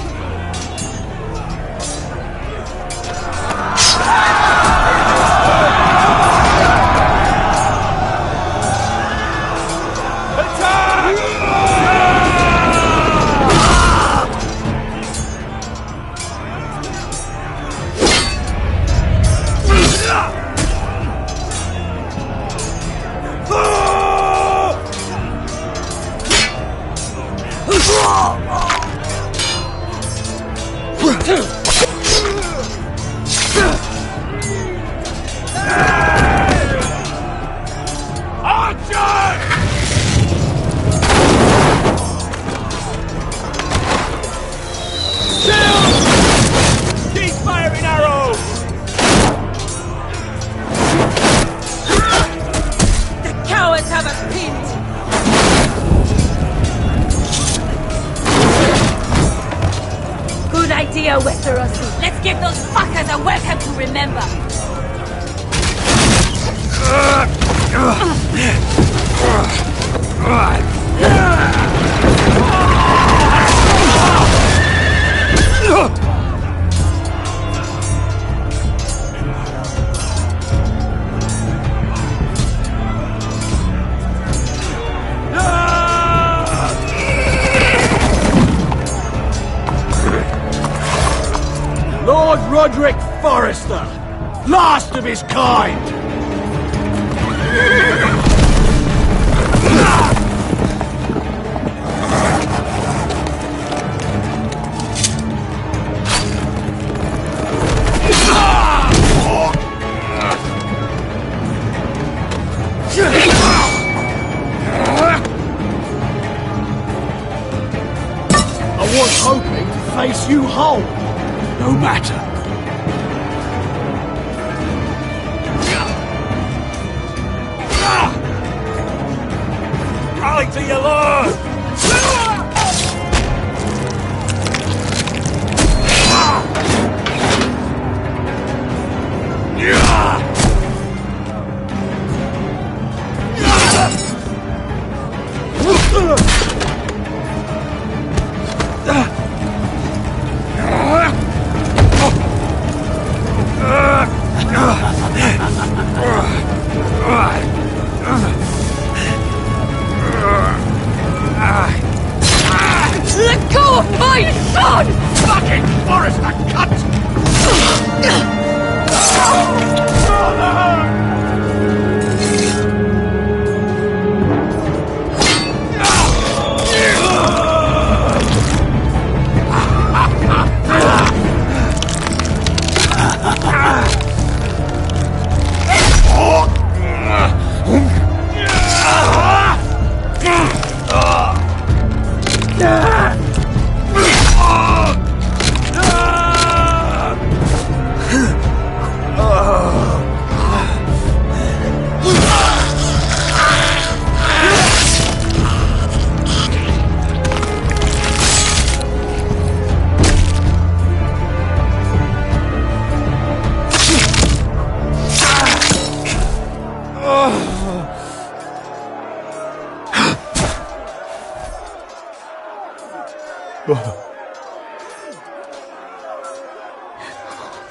[SPEAKER 6] as a welcome to remember.
[SPEAKER 20] Lord Roderick Forrester, last of his kind! I was hoping to face you whole. No matter.
[SPEAKER 14] Rally to your lord!
[SPEAKER 18] Let go of my son!
[SPEAKER 14] Fucking Forrester, cunt!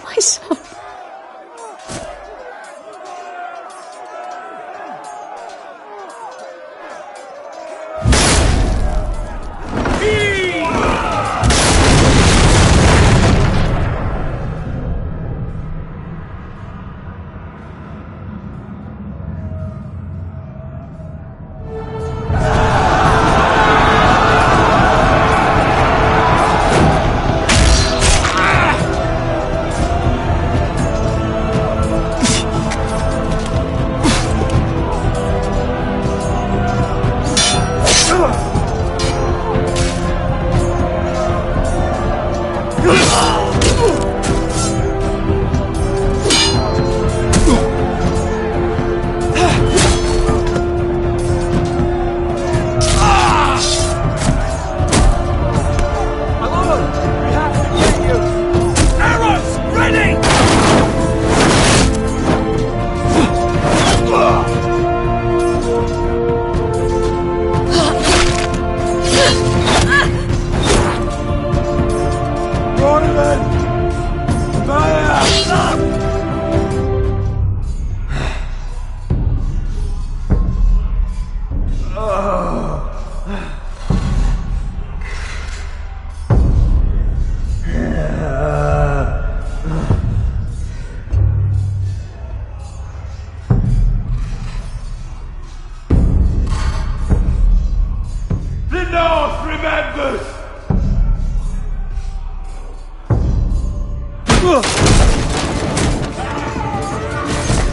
[SPEAKER 11] My son.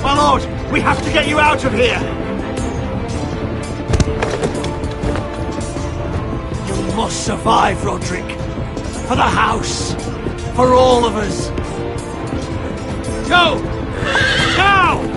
[SPEAKER 20] My lord, we have to get you out of here! You must survive, Roderick. For the house. For all of us. Go! Now!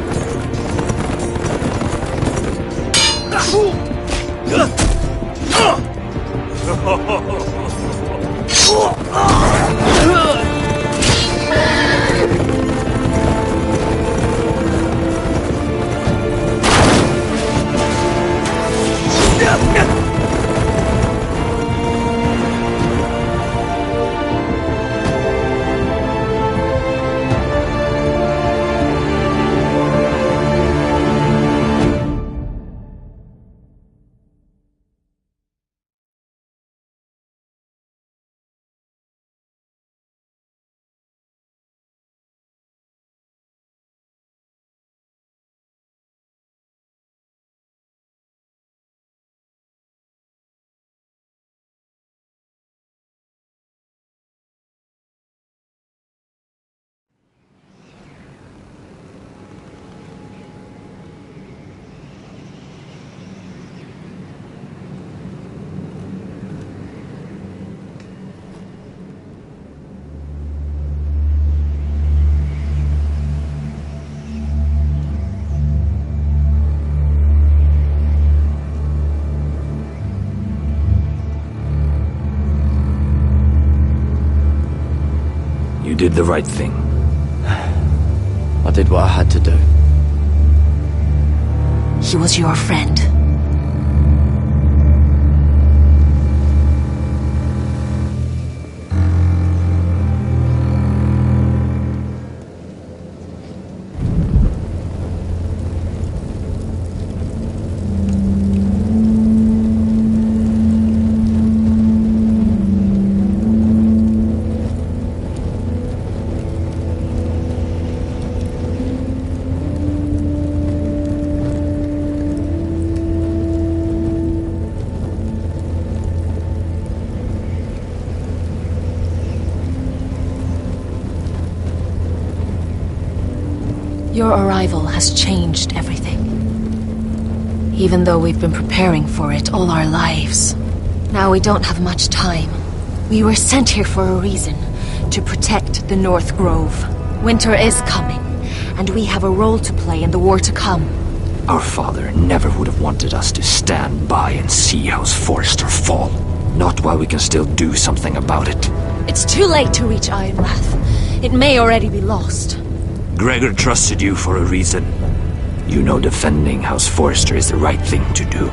[SPEAKER 15] did the right thing. I did what I had to do.
[SPEAKER 21] He was your friend. Your arrival has changed everything. Even though we've been preparing for it all our lives. Now we don't have much time. We were sent here for a reason. To protect the North Grove. Winter is coming, and we have a role to play in the war to come.
[SPEAKER 15] Our father never would have wanted us to stand by and see House Forrester fall. Not while we can still do something about it.
[SPEAKER 21] It's too late to reach Ironrath. It may already be lost.
[SPEAKER 15] Gregor trusted you for a reason. You know defending House Forrester is the right thing to do.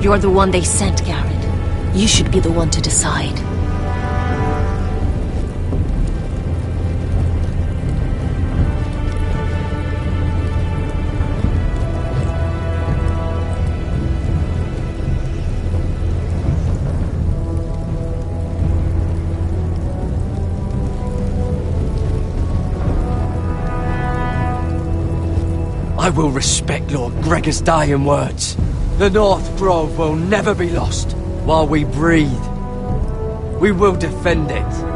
[SPEAKER 21] You're the one they sent, Garrett. You should be the one to decide.
[SPEAKER 15] I will respect Lord Gregor's dying words. The North Grove will never be lost while we breathe. We will defend it.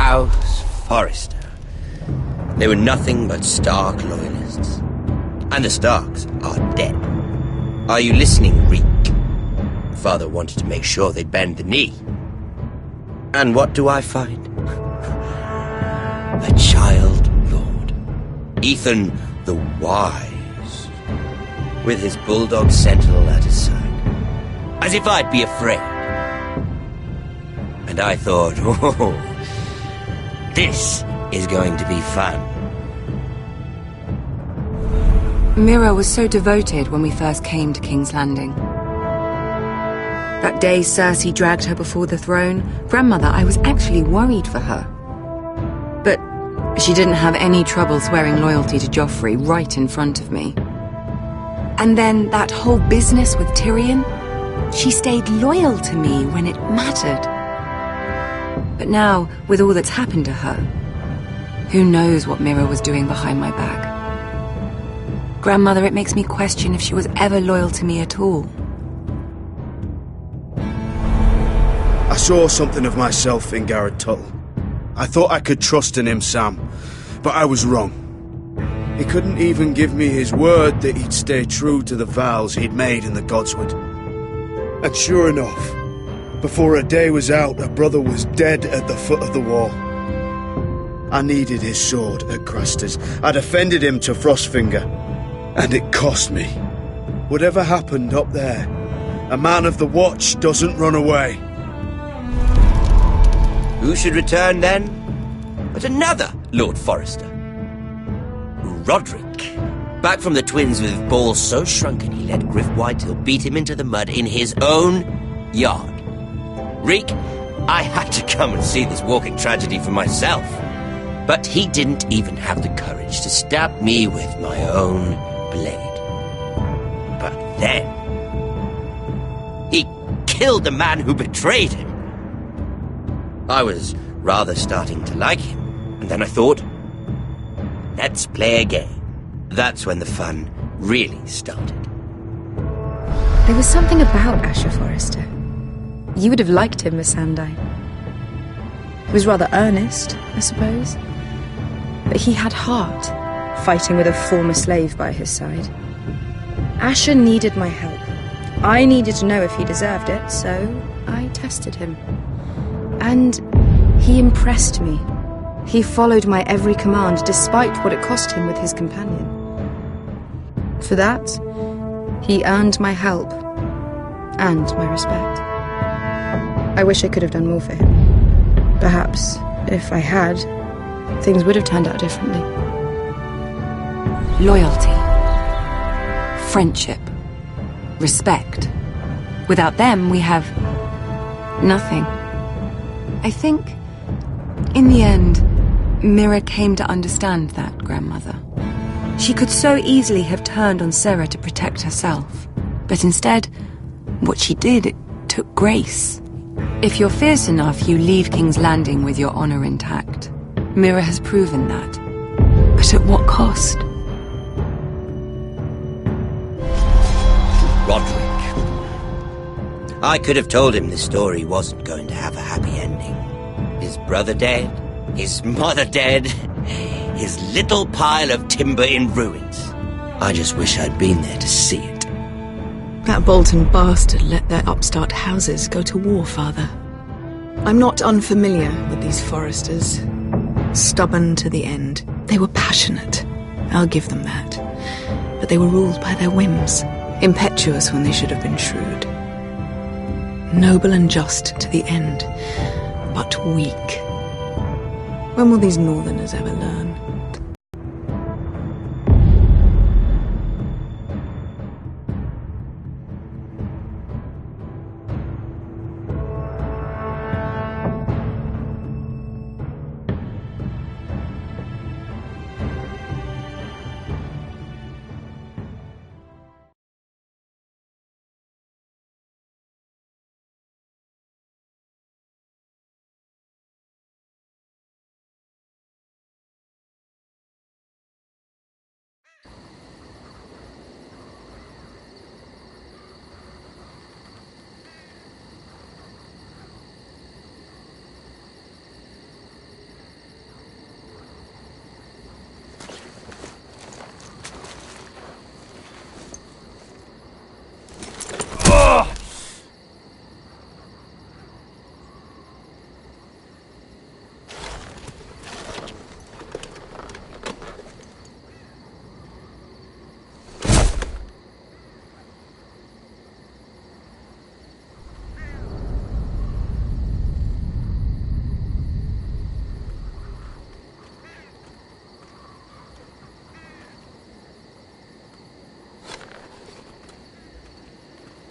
[SPEAKER 9] House Forrester. They were nothing but Stark loyalists. And the Starks are dead. Are you listening, Reek? Father wanted to make sure they'd bend the knee. And what do I find? A child lord. Ethan the Wise. With his bulldog sentinel at his side. As if I'd be afraid. And I thought, oh, this is going to be fun.
[SPEAKER 5] Mira was so devoted when we first came to King's Landing. That day Cersei dragged her before the throne, Grandmother, I was actually worried for her. But she didn't have any trouble swearing loyalty to Joffrey right in front of me. And then that whole business with Tyrion, she stayed loyal to me when it mattered. But now, with all that's happened to her, who knows what Mira was doing behind my back? Grandmother, it makes me question if she was ever loyal to me at all.
[SPEAKER 8] I saw something of myself in Garrett Tuttle. I thought I could trust in him, Sam, but I was wrong. He couldn't even give me his word that he'd stay true to the vows he'd made in the Godswood. And sure enough,
[SPEAKER 1] Before a day was out, a brother was dead at the foot of the wall. I needed his sword at Craster's. I defended him to Frostfinger, and it cost me. Whatever happened up there, a man of the Watch doesn't run away.
[SPEAKER 9] Who should return then? But another Lord Forrester. Roderick. Back from the Twins with balls so shrunken he let Griff Whitetail beat him into the mud in his own yard. Reek, I had to come and see this walking tragedy for myself. But he didn't even have the courage to stab me with my own blade. But then, he killed the man who betrayed him. I was rather starting to like him, and then I thought, let's play a game. That's when the fun really started.
[SPEAKER 17] There was something about Asher Forrester. You would have liked him, Miss Sandine. He was rather earnest, I suppose. But he had heart, fighting with a former slave by his side. Asher needed my help. I needed to know if he deserved it, so I tested him. And he impressed me. He followed my every command, despite what it cost him with his companion. For that, he earned my help and my respect. I wish I could have done more for him. Perhaps, if I had, things would have turned out differently.
[SPEAKER 5] Loyalty. Friendship. Respect. Without them, we have nothing. I think, in the end, Mira came to understand that, Grandmother. She could so easily have turned on Sarah to protect herself. But instead, what she did, it took grace. If you're fierce enough, you leave King's Landing with your honor intact. Mira has proven that. But at what cost?
[SPEAKER 9] Roderick. I could have told him this story wasn't going to have a happy ending. His brother dead, his mother dead, his little pile of timber in ruins. I just wish I'd been there to see it.
[SPEAKER 23] That Bolton bastard let their upstart houses go to war, Father. I'm not unfamiliar with these Forresters. Stubborn to the end. They were passionate. I'll give them that. But they were ruled by their whims. Impetuous when they should have been shrewd. Noble and just to the end. But weak. When will these Northerners ever learn?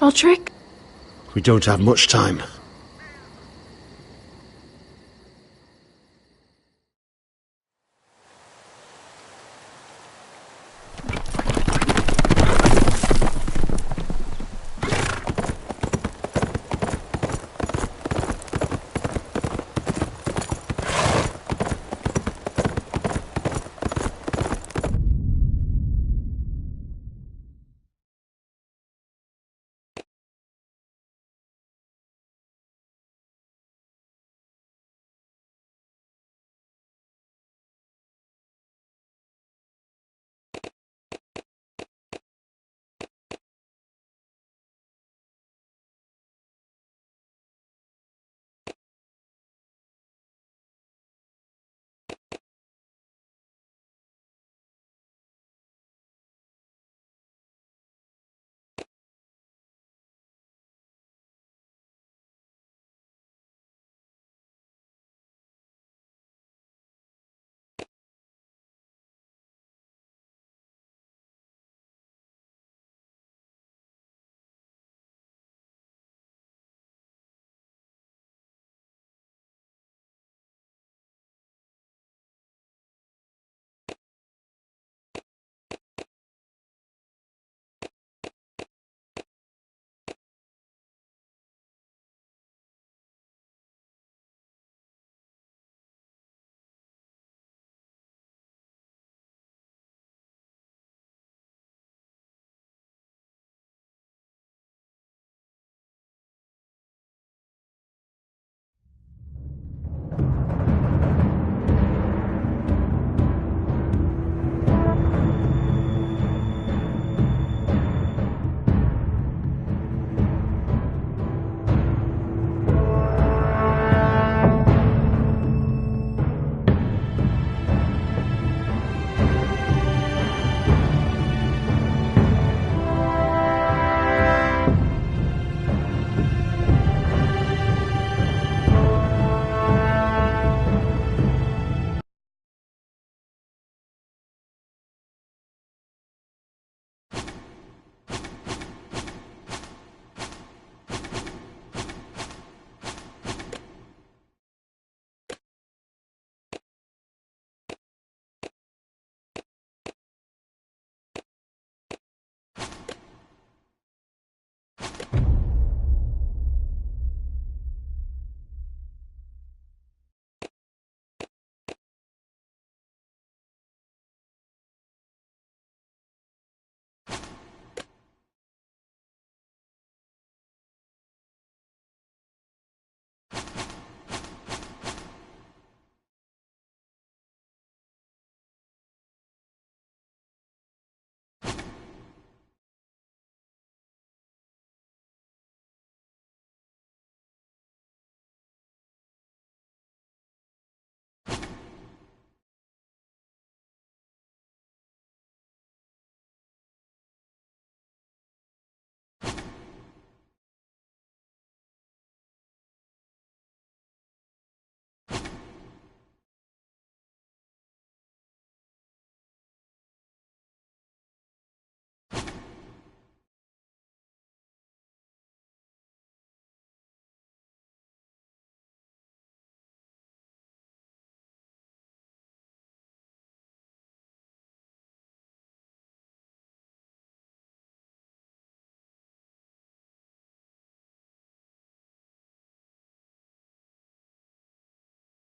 [SPEAKER 11] Roderick?
[SPEAKER 20] We don't have much time.